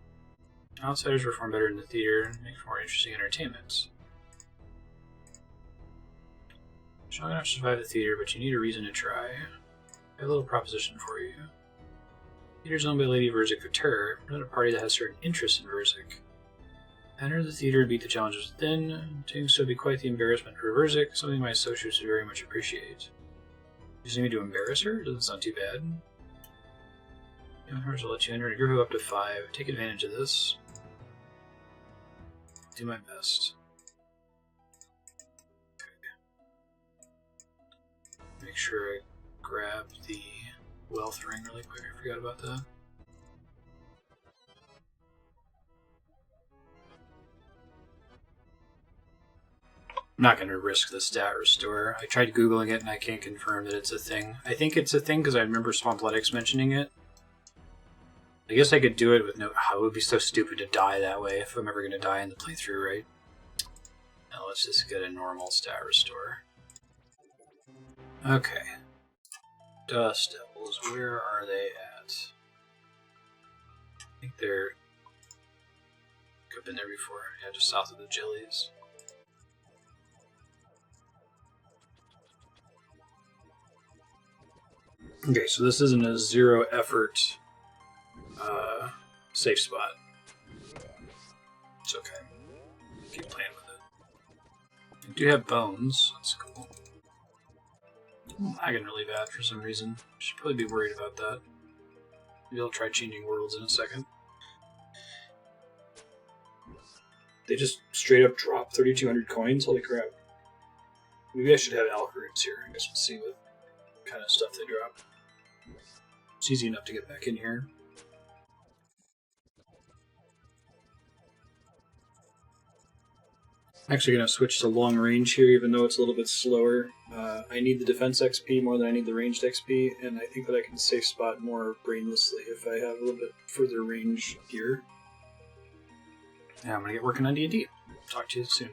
Outsiders perform better in the theater, make for more interesting entertainment. Strong enough to survive the theater, but you need a reason to try. I have a little proposition for you. Theater is owned by Lady Verzik for terror, not a party that has certain interest in Verzik. Enter the theater and beat the challenges within. Doing so would be quite the embarrassment for Verzik, something my associates would very much appreciate. You just need me to embarrass her? Doesn't sound too bad. Hers will let you enter a group of up to 5. Take advantage of this. Do my best. Make sure I grab the wealth ring really quick. I forgot about that. I'm not going to risk the stat restore. I tried Googling it and I can't confirm that it's a thing. I think it's a thing because I remember Swampletics mentioning it. I guess I could do it with no... Oh, it would be so stupid to die that way if I'm ever going to die in the playthrough, right? Now let's just get a normal stat restore. Okay. Dust Devils, where are they at? I think they're... I've been there before. Yeah, just south of the Jellies. Okay, so this isn't a zero effort safe spot. It's okay. Keep playing with it. I do have bones. That's cool. I'm lagging really bad for some reason. Should probably be worried about that. Maybe I'll try changing worlds in a second. They just straight up drop 3,200 coins? Holy crap. Maybe I should have alpha runes here. I guess we'll see with kind of stuff they drop. It's easy enough to get back in here. I'm actually going to switch to long range here, even though it's a little bit slower. I need the defense XP more than I need the ranged XP, and I think that I can safe spot more brainlessly if I have a little bit further range here. Yeah, I'm going to get working on D&D. Talk to you soon.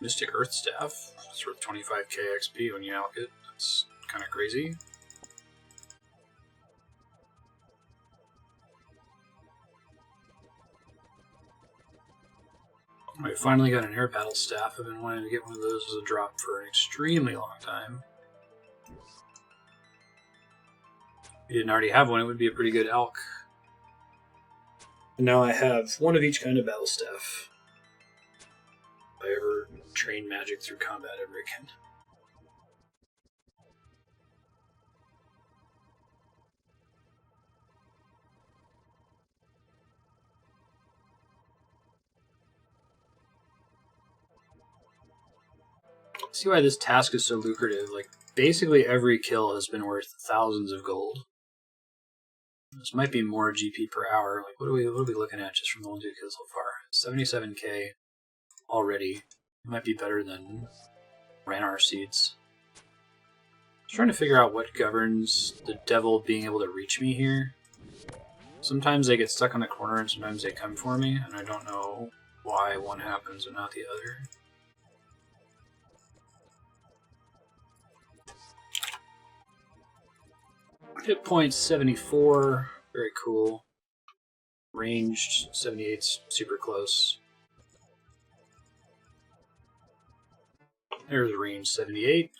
Mystic Earth Staff. It's worth 25k XP when you alloc it. That's kind of crazy. I finally got an air battle staff. I've been wanting to get one of those as a drop for an extremely long time. If you didn't already have one, it would be a pretty good elk. And now I have one of each kind of battle staff. If I ever train magic through combat ever again. See why this task is so lucrative. Like, basically every kill has been worth thousands of gold. This might be more GP per hour. Like, what are we looking at just from the ones we killed so far? 77k already. It might be better than Ranar Seeds. I was trying to figure out what governs the devil being able to reach me here. Sometimes they get stuck on the corner and sometimes they come for me, and I don't know why one happens and not the other. Hit points 74, very cool. Ranged 78's super close. There's range 78.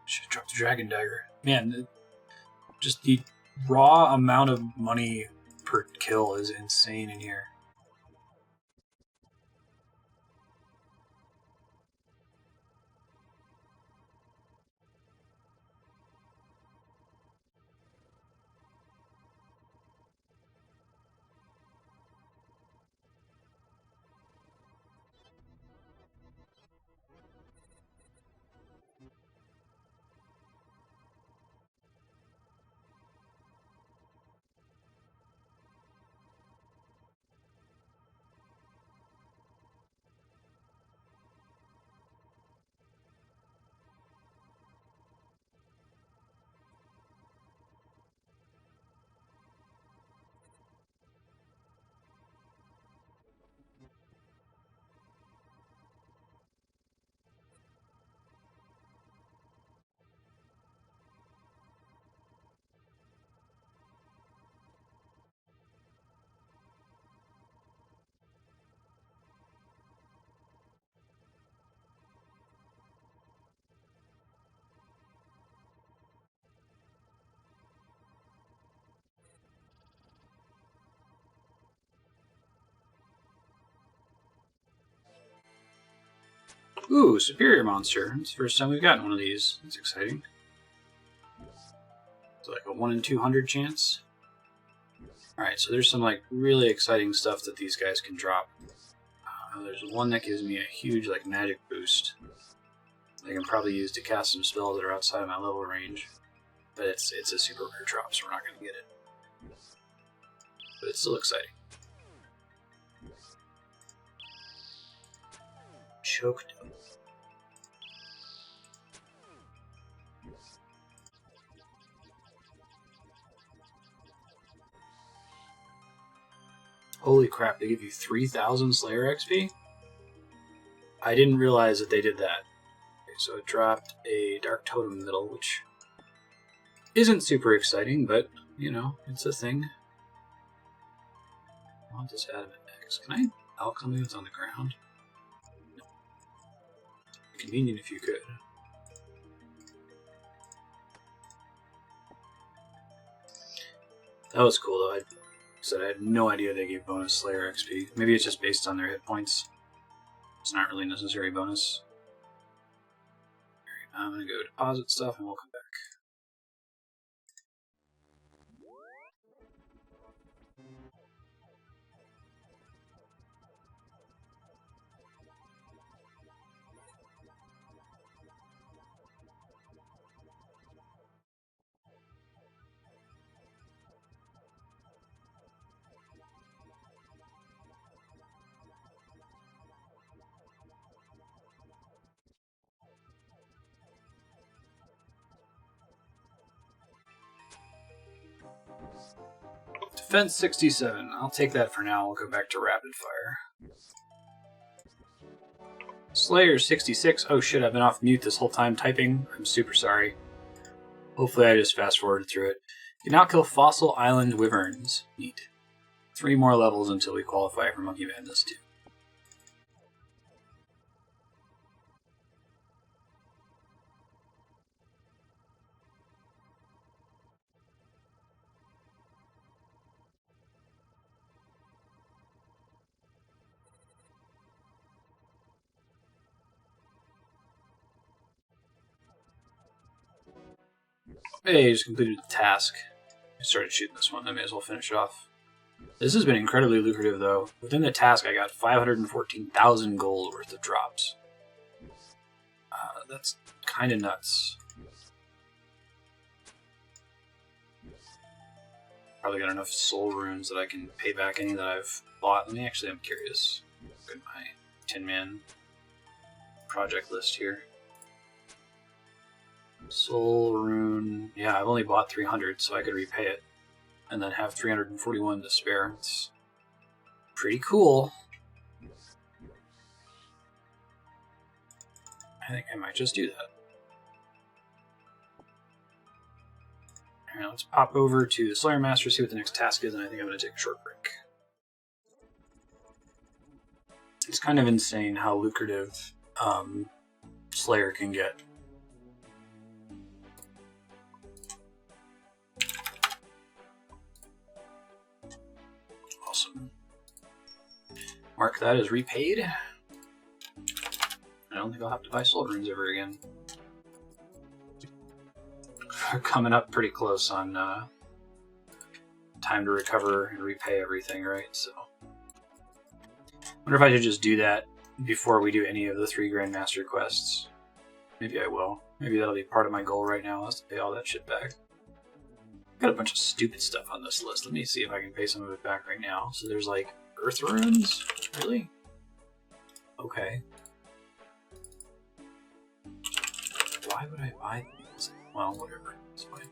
Should drop the Dragon Dagger. Man, just the raw amount of money per kill is insane in here. Ooh, Superior Monster. It's the first time we've gotten one of these. That's exciting. It's like a 1 in 200 chance. Alright, so there's some like really exciting stuff that these guys can drop. There's one that gives me a huge like magic boost. I can probably use to cast some spells that are outside of my level range. But it's a super rare drop, so we're not going to get it. But it's still exciting. Choked up. Holy crap, they give you 3,000 Slayer XP? I didn't realize that they did that. Okay, so it dropped a Dark Totem Middle, which isn't super exciting, but, you know, it's a thing. I want this Adamant X. Can I elk something that's on the ground? No. Convenient if you could. That was cool, though. I had no idea they gave bonus Slayer XP. Maybe it's just based on their hit points. It's not really a necessary bonus. I'm going to go deposit stuff and we'll come back. Defense 67. I'll take that for now. We'll go back to rapid fire. Slayer 66. Oh shit, I've been off mute this whole time typing. I'm super sorry. Hopefully I just fast forwarded through it. You can now kill fossil island wyverns. Neat. 3 more levels until we qualify for Monkey Madness 2. Hey, just completed the task. I started shooting this one. I may as well finish it off. This has been incredibly lucrative, though. Within the task, I got 514,000 gold worth of drops. That's kind of nuts. Probably got enough soul runes that I can pay back any that I've bought. I'm curious. Look at my 10-man project list here. Soul rune. Yeah, I've only bought 300, so I could repay it. And then have 341 to spare. It's pretty cool. I think I might just do that. Alright, let's pop over to the Slayer Master, see what the next task is, and I think I'm going to take a short break. It's kind of insane how lucrative Slayer can get. Awesome. Mark that as repaid. I don't think I'll have to buy soul runes ever again. We're coming up pretty close on time to recover and repay everything, right? So, wonder if I should just do that before we do any of the 3 Grandmaster quests. Maybe I will. Maybe that'll be part of my goal right now, is to pay all that shit back. Got a bunch of stupid stuff on this list. Let me see if I can pay some of it back right now. So there's like earth runes? Really? Okay. Why would I buy these? Well, whatever. It's fine.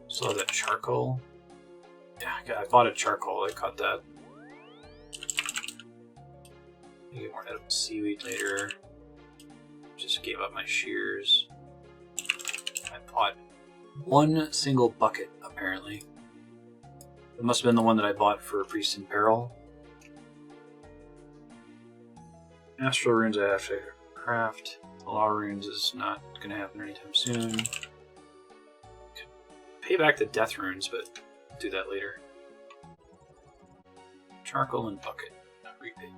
Still have that charcoal. Yeah, I bought a charcoal. I caught that. I'll get more edible seaweed later. Just gave up my shears. I bought 1 single bucket, apparently. It must have been the one that I bought for Priest in Peril. Astral runes I have to craft. Law runes is not going to happen anytime soon. Pay back the death runes, but I'll do that later. Charcoal and bucket. Repaid.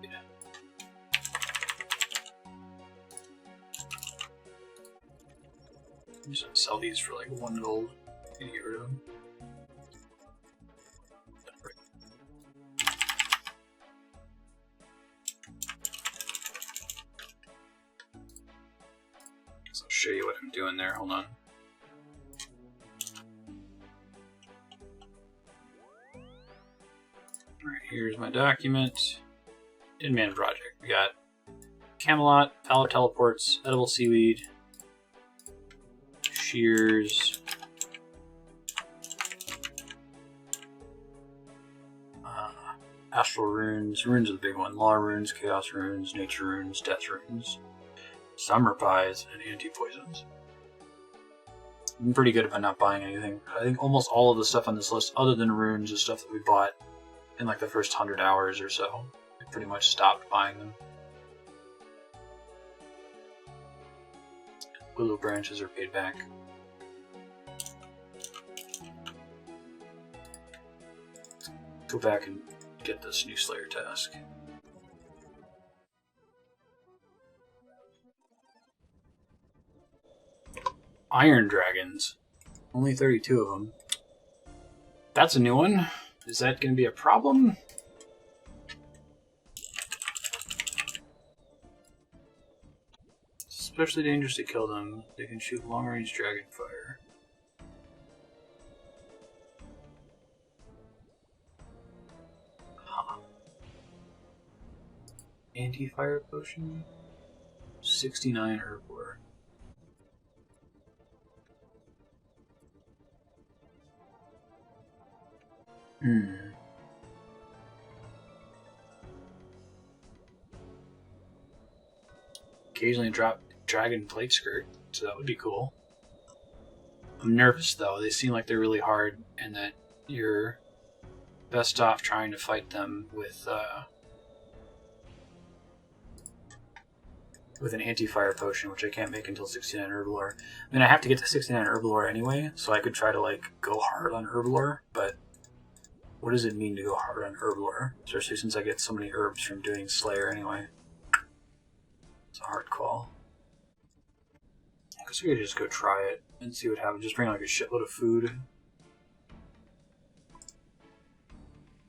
I'm just gonna sell these for like 1 gold. Gonna get rid of them. So I'll show you what I'm doing there. Hold on. Alright, here's my document. In-man project. We got Camelot, Palo Teleports, Edible Seaweed, Shears, Astral runes, runes are the big one, Law runes, Chaos runes, Nature runes, Death runes, Summer pies, and anti-poisons. I'm pretty good about not buying anything. I think almost all of the stuff on this list, other than runes, is stuff that we bought in like the first 100 hours or so. I pretty much stopped buying them. Willow branches are paid back. Go back and get this new Slayer task. Iron dragons. Only 32 of them. That's a new one. Is that going to be a problem? It's especially dangerous to kill them. They can shoot long-range dragon fire. Huh. Anti-fire potion? 69 herbivore. Occasionally drop dragon plate skirt, so that would be cool. I'm nervous though. They seem like they're really hard, and that you're best off trying to fight them with an anti-fire potion, which I can't make until 69 herblore. I mean, I have to get to 69 herblore anyway, so I could try to like go hard on herblore, but what does it mean to go hard on herblore? Especially since I get so many herbs from doing Slayer anyway. It's a hard call. I guess we could just go try it and see what happens. Just bring like a shitload of food.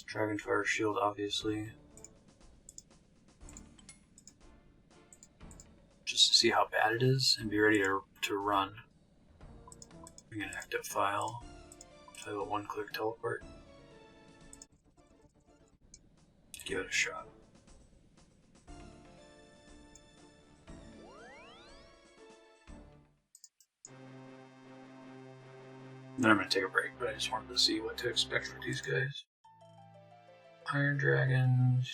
Dragonfire shield, obviously. Just to see how bad it is and be ready to run. Bring an active file. So I have a one-click teleport. Give it a shot. Then I'm going to take a break, but I just wanted to see what to expect for these guys. Iron dragons.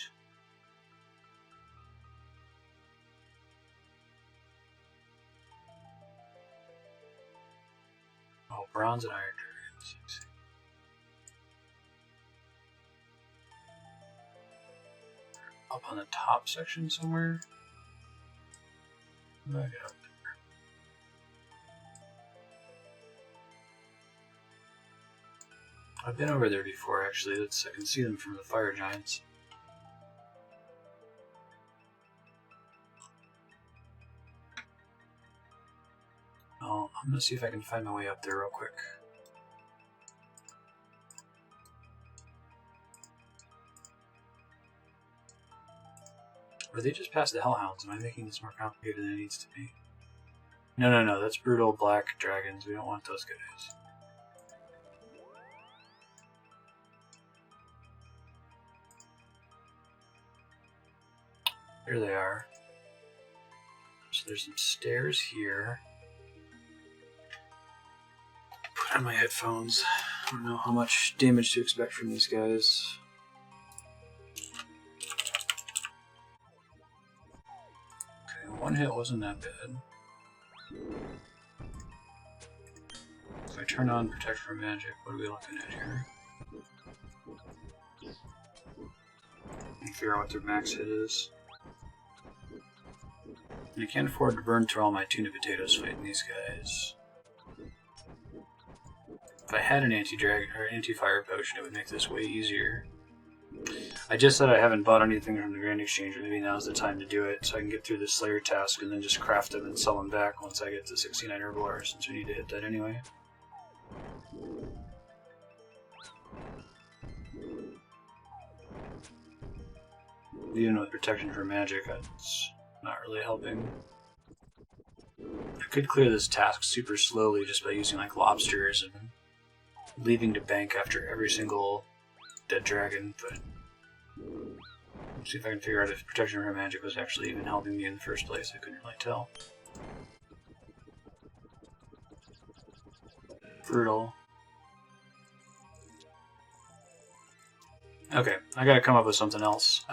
Oh, bronze and iron dragons. Let's see. Up on the top section somewhere. How do I get up there? I've been over there before, actually. I can see them from the fire giants. Oh, I'm gonna see if I can find my way up there real quick. Or they just passed the Hellhounds. Am I making this more complicated than it needs to be? No. That's brutal black dragons. We don't want those guys. Here they are. So there's some stairs here. Put on my headphones. I don't know how much damage to expect from these guys. Okay, one hit wasn't that bad. If I turn on Protect from Magic, what are we looking at here? Let me figure out what their max hit is. I can't afford to burn through all my tuna potatoes fighting these guys. If I had an anti-dragon or anti-fire potion, it would make this way easier. I just said I haven't bought anything from the Grand Exchange, or maybe now's the time to do it, so I can get through the Slayer task and then just craft them and sell them back once I get to 69 herbivore, since we need to hit that anyway. Even with protection from magic, it's not really helping. I could clear this task super slowly just by using like lobsters and leaving to bank after every single dead dragon, but let's see if I can figure out if protection from magic was actually even helping me in the first place. I couldn't really tell. Brutal. Okay, I gotta come up with something else.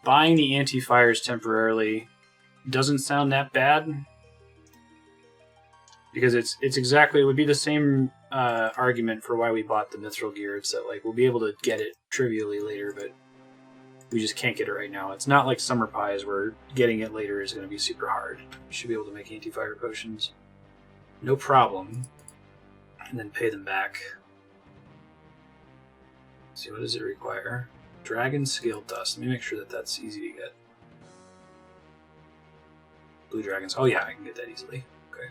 Buying the anti-fires temporarily doesn't sound that bad, because it's exactly, it would be the same argument for why we bought the mithril gear. It's that like we'll be able to get it trivially later, but we just can't get it right now. It's not like summer pies where getting it later is going to be super hard. You should be able to make anti-fire potions, no problem, and then pay them back. Let's see, what does it require? Dragon scale dust. Let me make sure that that's easy to get. Blue dragons. Oh yeah, I can get that easily. Okay.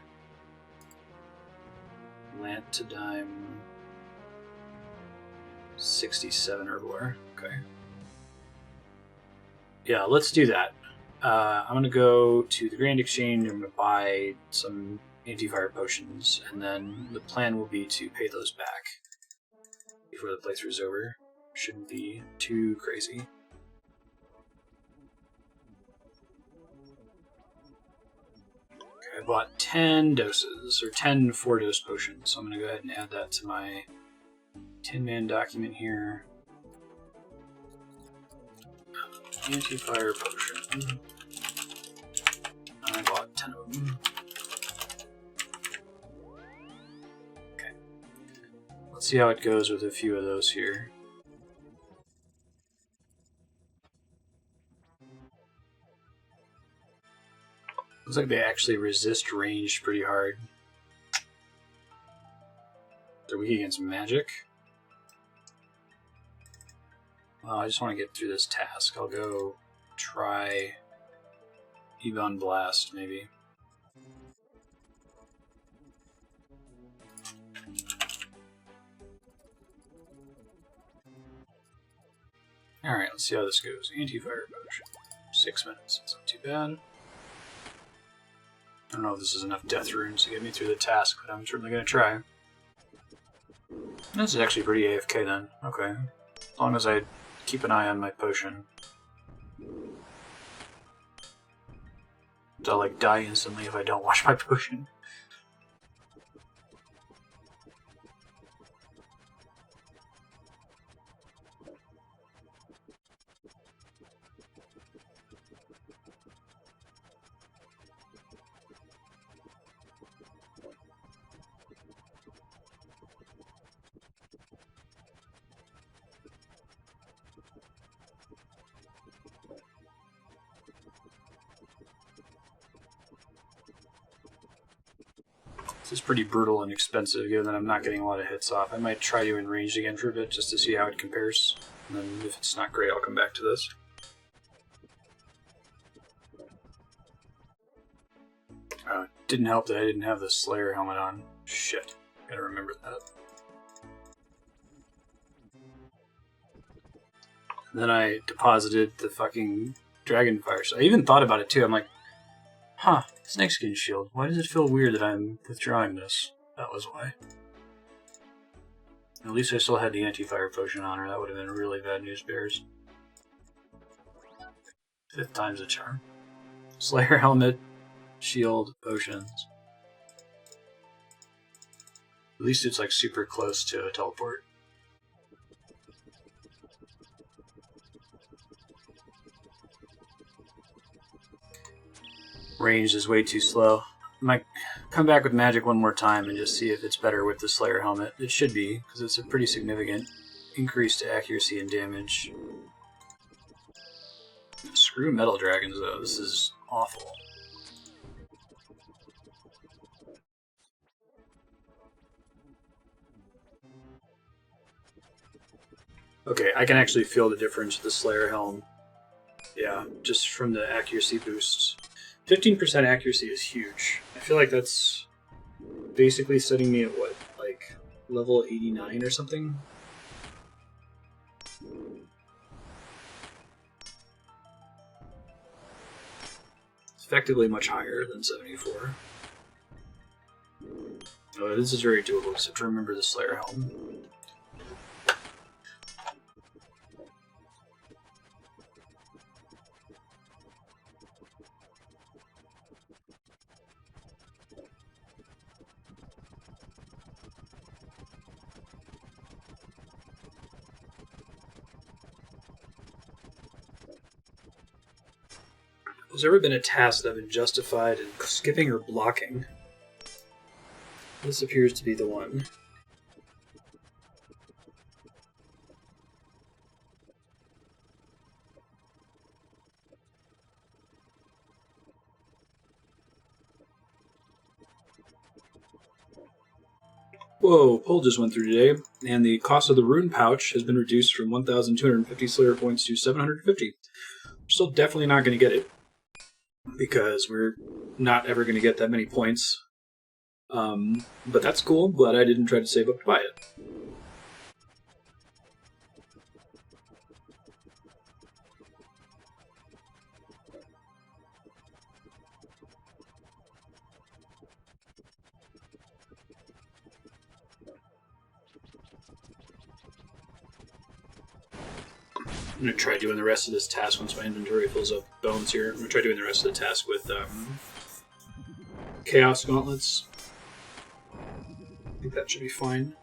Lantidime 67 herbivore. Okay. Yeah, let's do that. I'm going to go to the Grand Exchange. I'm going to buy some anti-fire potions, and then the plan will be to pay those back before the playthrough is over. Shouldn't be too crazy. Okay, I bought 10 doses, or 10 4-dose potions, so I'm going to go ahead and add that to my 10-man document here. Anti-fire potion. I bought 10 of them. Okay. Let's see how it goes with a few of those here. Looks like they actually resist range pretty hard. They're weak against magic. Well, I just want to get through this task. I'll go try Ebon Blast, maybe. Alright, let's see how this goes. Anti-fire potion. 6 minutes. That's not too bad. I don't know if this is enough death runes to get me through the task, but I'm certainly going to try. This is actually pretty AFK then. Okay. As long as I keep an eye on my potion. I'll like die instantly if I don't watch my potion. This is pretty brutal and expensive, given that I'm not getting a lot of hits off. I might try to enrage again for a bit, just to see how it compares. And then if it's not great, I'll come back to this. It didn't help that I didn't have the Slayer helmet on. Shit. Gotta remember that. And then I deposited the fucking Dragonfire. So I even thought about it too. I'm like, huh, snakeskin shield. Why does it feel weird that I'm withdrawing this? That was why. At least I still had the anti-fire potion on her. That would have been really bad news bears. 5th time's a charm. Slayer helmet, shield, potions. At least it's like super close to a teleport. Range is way too slow. I might come back with magic one more time and just see if it's better with the Slayer helmet. It should be, because it's a pretty significant increase to accuracy and damage. Screw metal dragons though, this is awful. Okay, I can actually feel the difference with the Slayer helm. Yeah, just from the accuracy boosts. 15% accuracy is huge. I feel like that's basically setting me at what, like level 89 or something? It's effectively much higher than 74. Oh, this is very doable, except to remember the Slayer helm. There's ever been a task that I've been justified in skipping or blocking. This appears to be the one. Whoa, poll just went through today, and the cost of the rune pouch has been reduced from 1,250 Slayer points to 750. We're still definitely not going to get it, because we're not ever going to get that many points But that's cool. Glad I didn't try to save up to buy it. I'm going to try doing the rest of this task once my inventory fills up bones here. I'm going to try doing the rest of the task with Chaos Gauntlets. I think that should be fine.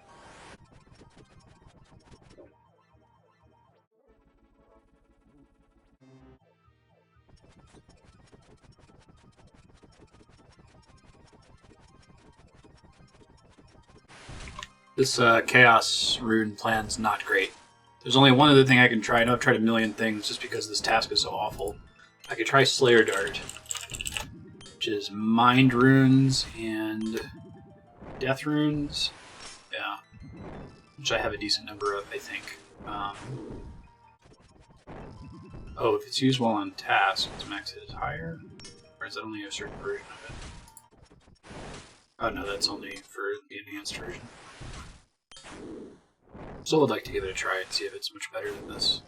This Chaos rune plan's not great. There's only one other thing I can try. I know I've tried a million things just because this task is so awful. I could try Slayer Dart, which is Mind Runes and Death Runes. Yeah. Which I have a decent number of, I think. Oh, if it's used while on task, its max hit is higher? Or is that only a certain version of it? Oh no, that's only for the enhanced version. So I'd like to give it a try and see if it's much better than this.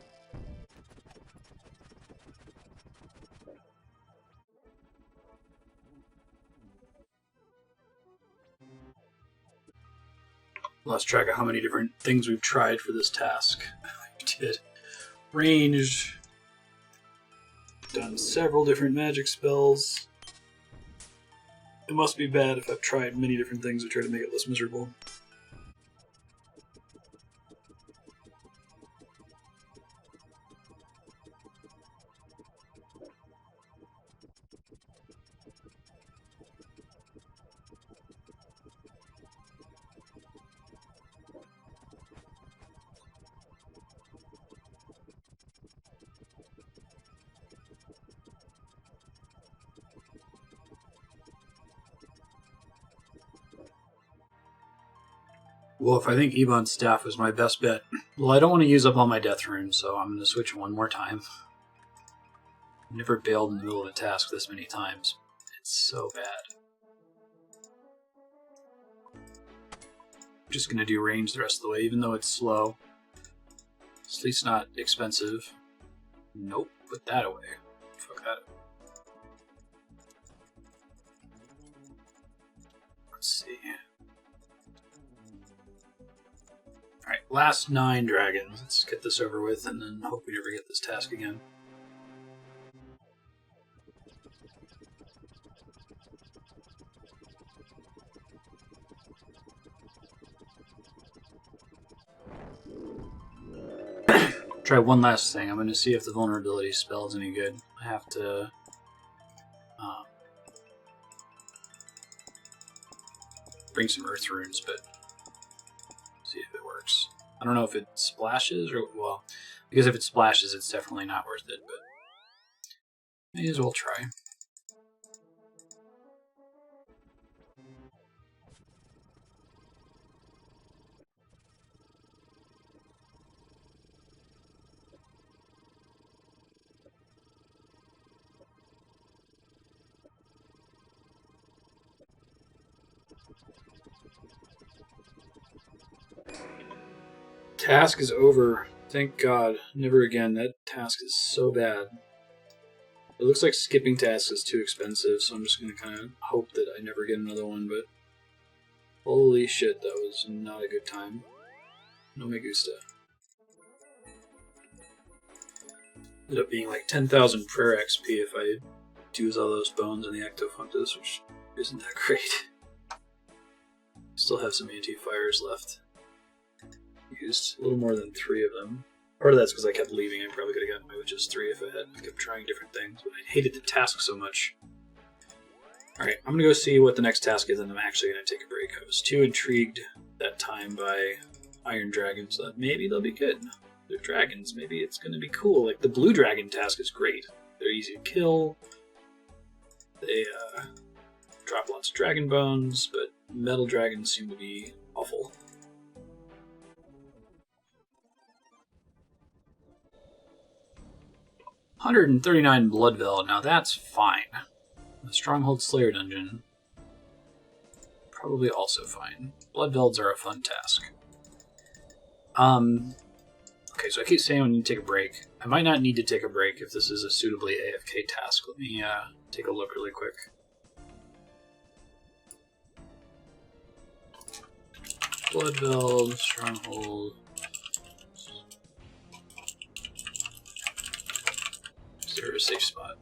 Lost track of how many different things we've tried for this task. We did range, done several different magic spells. It must be bad if I've tried many different things to try to make it less miserable. Wolf, I think Ebon's staff was my best bet. Well, I don't want to use up all my death runes, so I'm going to switch one more time. I've never bailed in the middle of a task this many times. It's so bad. I'm just going to do range the rest of the way, even though it's slow. At least not expensive. Nope, put that away. Fuck that up. Let's see. Alright, last 9 dragons. Let's get this over with and then hope we never get this task again. Try one last thing. I'm going to see if the vulnerability spell is any good. I have to bring some earth runes, but see if it works. I don't know if it splashes or, well, because if it splashes, it's definitely not worth it, but may as well try. Task is over. Thank God. Never again. That task is so bad. It looks like skipping tasks is too expensive, so I'm just going to kind of hope that I never get another one, but holy shit, that was not a good time. No me gusta. Ended up being like 10,000 prayer XP if I use all those bones in the Ectofunctus, which isn't that great. Still have some anti-fires left. Used a little more than 3 of them. Part of that's because I kept leaving. I probably could have gotten away with just 3 if I had. I kept trying different things, but I hated the task so much. Alright, I'm going to go see what the next task is, and I'm actually going to take a break. I was too intrigued that time by Iron Dragons that maybe they'll be good. They're dragons. Maybe it's going to be cool. Like, the Blue Dragon task is great. They're easy to kill. They drop lots of dragon bones, but metal dragons seem to be awful. $139 Bloodvelds. Now that's fine. The Stronghold Slayer dungeon. probably also fine. Bloodvelds are a fun task. Okay, so I keep saying I need to take a break. I might not need to take a break if this is a suitably AFK task. Let me take a look really quick. Bloodveld, Stronghold. Is there a safe spot?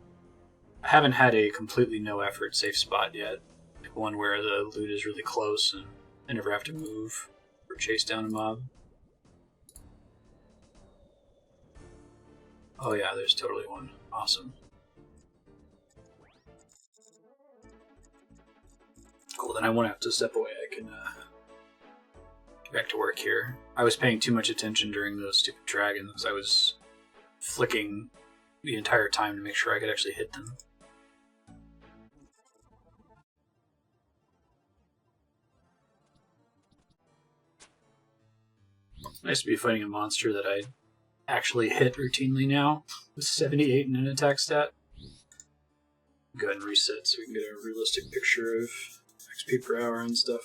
I haven't had a completely no-effort safe spot yet. Like one where the loot is really close and I never have to move or chase down a mob. Oh yeah, there's totally one. Awesome. Cool, then I won't have to step away. I can get back to work here. I was paying too much attention during those stupid dragons because I was flicking the entire time to make sure I could actually hit them. Nice to be fighting a monster that I actually hit routinely now with 78 in an attack stat. Go ahead and reset so we can get a realistic picture of XP per hour and stuff.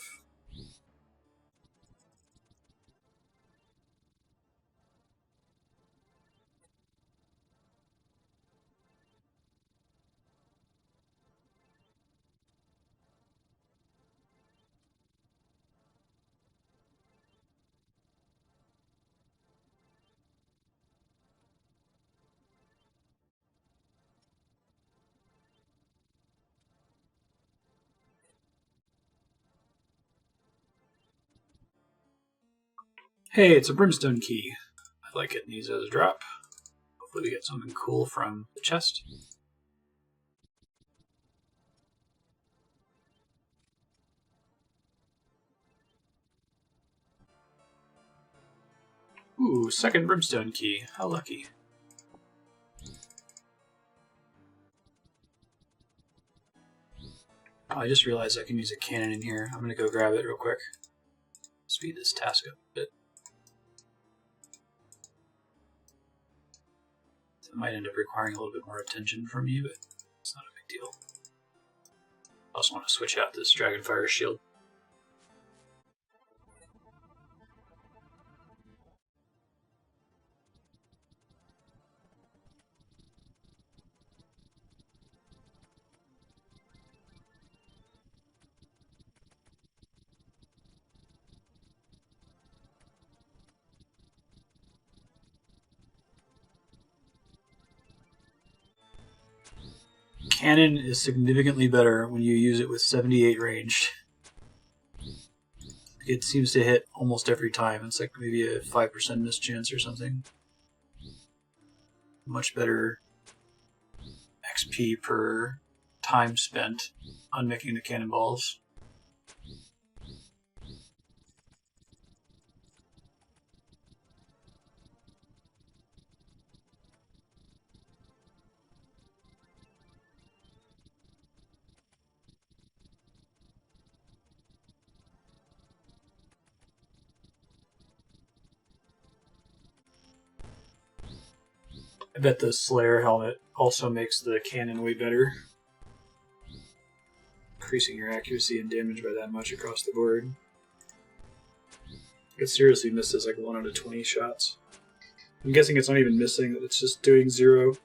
Hey, it's a brimstone key. I like getting these as a drop. Hopefully we get something cool from the chest. Ooh, second brimstone key. How lucky. Oh, I just realized I can use a cannon in here. I'm gonna go grab it real quick. Speed this task up a bit. It might end up requiring a little bit more attention from me, but it's not a big deal. I also want to switch out this Dragonfire shield. Cannon is significantly better when you use it with 78 range. It seems to hit almost every time. It's like maybe a 5% mischance or something. Much better XP per time spent on making the cannonballs. I bet the Slayer helmet also makes the cannon way better. Increasing your accuracy and damage by that much across the board. It seriously misses like 1 out of 20 shots. I'm guessing it's not even missing, it's just doing 0.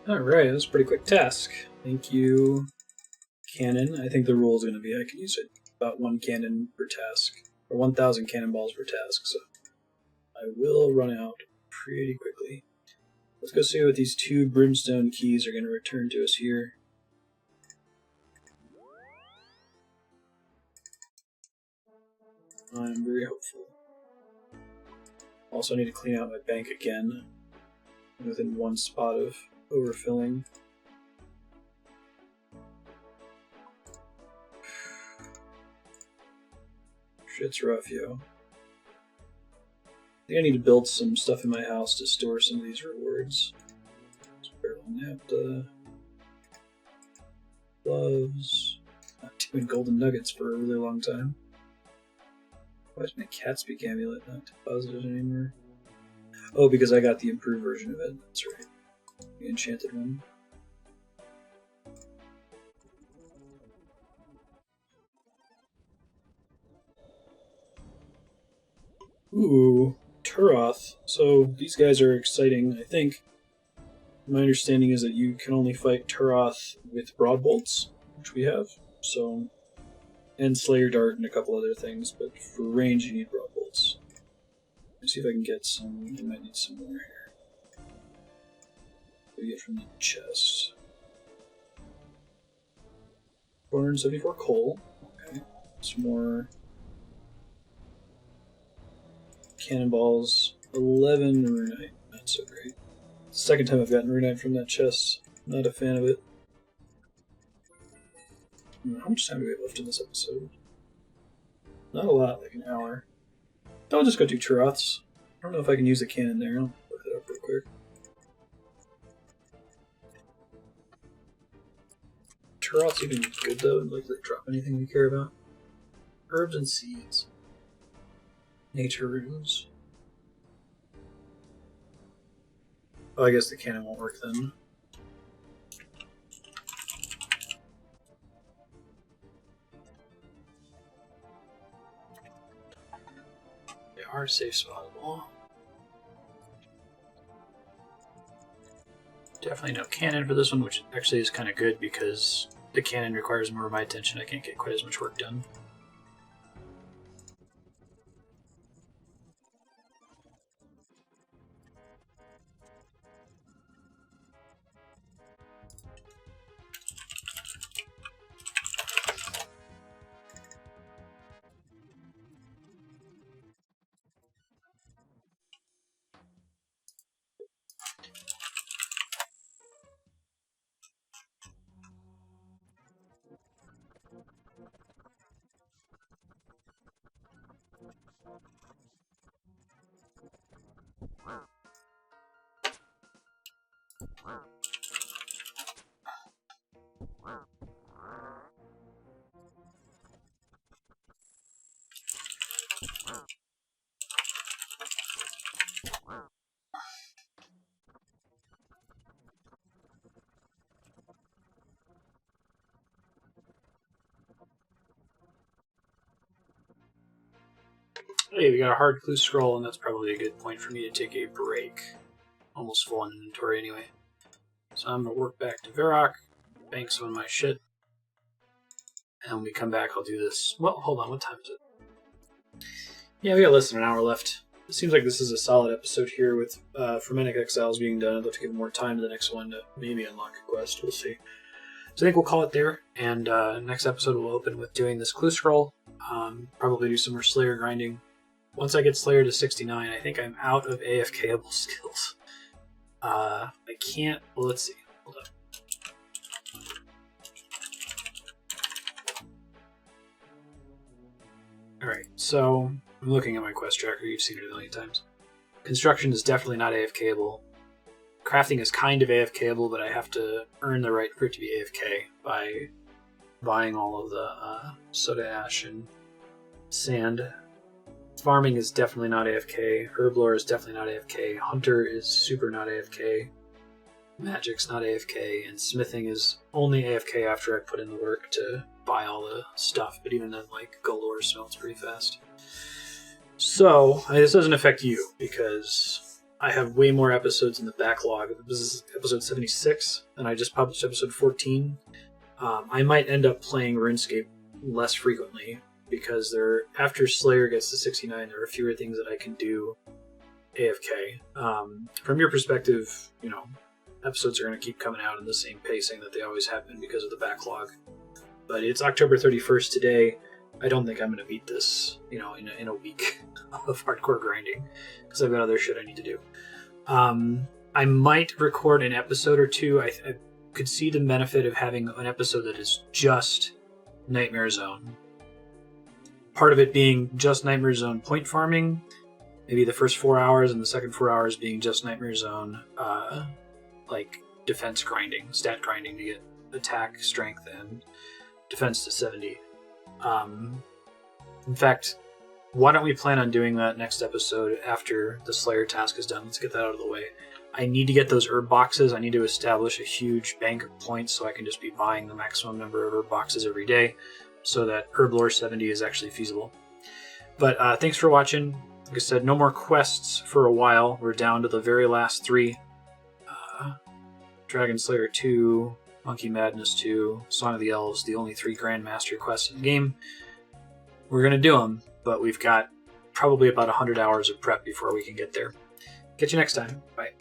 Alright, that's a pretty quick task. Thank you, cannon. I think the rule is going to be I can use it about 1 cannon per task, or 1,000 cannonballs per task, so I will run out pretty quickly. Let's go see what these 2 brimstone keys are going to return to us here. I'm very hopeful. Also, I need to clean out my bank again. I'm within 1 spot of overfilling. Shit's rough, yo. I think I need to build some stuff in my house to store some of these rewards. Barrel naphtha. Gloves. Not doing golden nuggets for a really long time. Why is my cat speak amulet not deposited anymore? Oh, because I got the improved version of it. That's right. The enchanted one. Ooh, Turoths. So these guys are exciting, I think. My understanding is that you can only fight Turoths with broadbolts, which we have. So, and Slayer Dart and a couple other things, but for range you need broadbolts. Let's see if I can get some. I might need some more here. What do we get from the chest? 474 coal. Okay. Some more cannonballs. 11 runite. Not so great. Second time I've gotten runite from that chest. Not a fan of it. How much time do we have left in this episode? Not a lot, like an hour. I'll just go do Turoths. I don't know if I can use a cannon there. I'll look it up real quick. Turoths even good though? Like they drop anything we care about? Herbs and seeds. Nature runes. Oh, I guess the cannon won't work then. They are safe spawnable. Definitely no cannon for this one, which actually is kind of good because the cannon requires more of my attention. I can't get quite as much work done. Hey, we got a hard clue scroll, and that's probably a good point for me to take a break. Almost full on inventory anyway. So I'm going to work back to Varrock, bank some of my shit, and when we come back I'll do this. Well, hold on, what time is it? Yeah, we got less than an hour left. It seems like this is a solid episode here with Fremennik Exiles being done. I'd love to give more time to the next one to maybe unlock a quest. We'll see. So I think we'll call it there, and next episode we'll open with doing this clue scroll. Probably do some more Slayer grinding. Once I get Slayer to 69, I think I'm out of AFKable skills. I can't... Well, let's see. Hold up. Alright, so I'm looking at my quest tracker. You've seen it a million times. Construction is definitely not AFKable. Crafting is kind of AFKable, but I have to earn the right for it to be AFK by buying all of the soda ash and sand. Farming is definitely not AFK. Herblore is definitely not AFK. Hunter is super not AFK. Magic's not AFK. And smithing is only AFK after I put in the work to buy all the stuff. But even then, like, galore smelts pretty fast. So, this doesn't affect you, because I have way more episodes in the backlog. This is episode 76, and I just published episode 14. I might end up playing RuneScape less frequently, because after Slayer gets to 69, there are fewer things that I can do AFK. From your perspective, you know, episodes are going to keep coming out in the same pacing that they always have been because of the backlog. But it's October 31st today. I don't think I'm going to beat this, you know, in a week of hardcore grinding, because I've got other shit I need to do. I might record an episode or two. I could see the benefit of having an episode that is just Nightmare Zone. Part of it being just Nightmare Zone point farming, maybe the first 4 hours, and the second 4 hours being just Nightmare Zone, like defense grinding, stat grinding to get attack, strength, and defense to 70. In fact, why don't we plan on doing that next episode after the Slayer task is done? Let's get that out of the way. I need to get those herb boxes. I need to establish a huge bank of points so I can just be buying the maximum number of herb boxes every day so that Herb Lore 70 is actually feasible. But thanks for watching. Like I said, no more quests for a while. We're down to the very last 3. Dragon Slayer 2, Monkey Madness 2, Song of the Elves, the only 3 Grandmaster quests in the game. We're going to do them, but we've got probably about 100 hours of prep before we can get there. Catch you next time. Bye.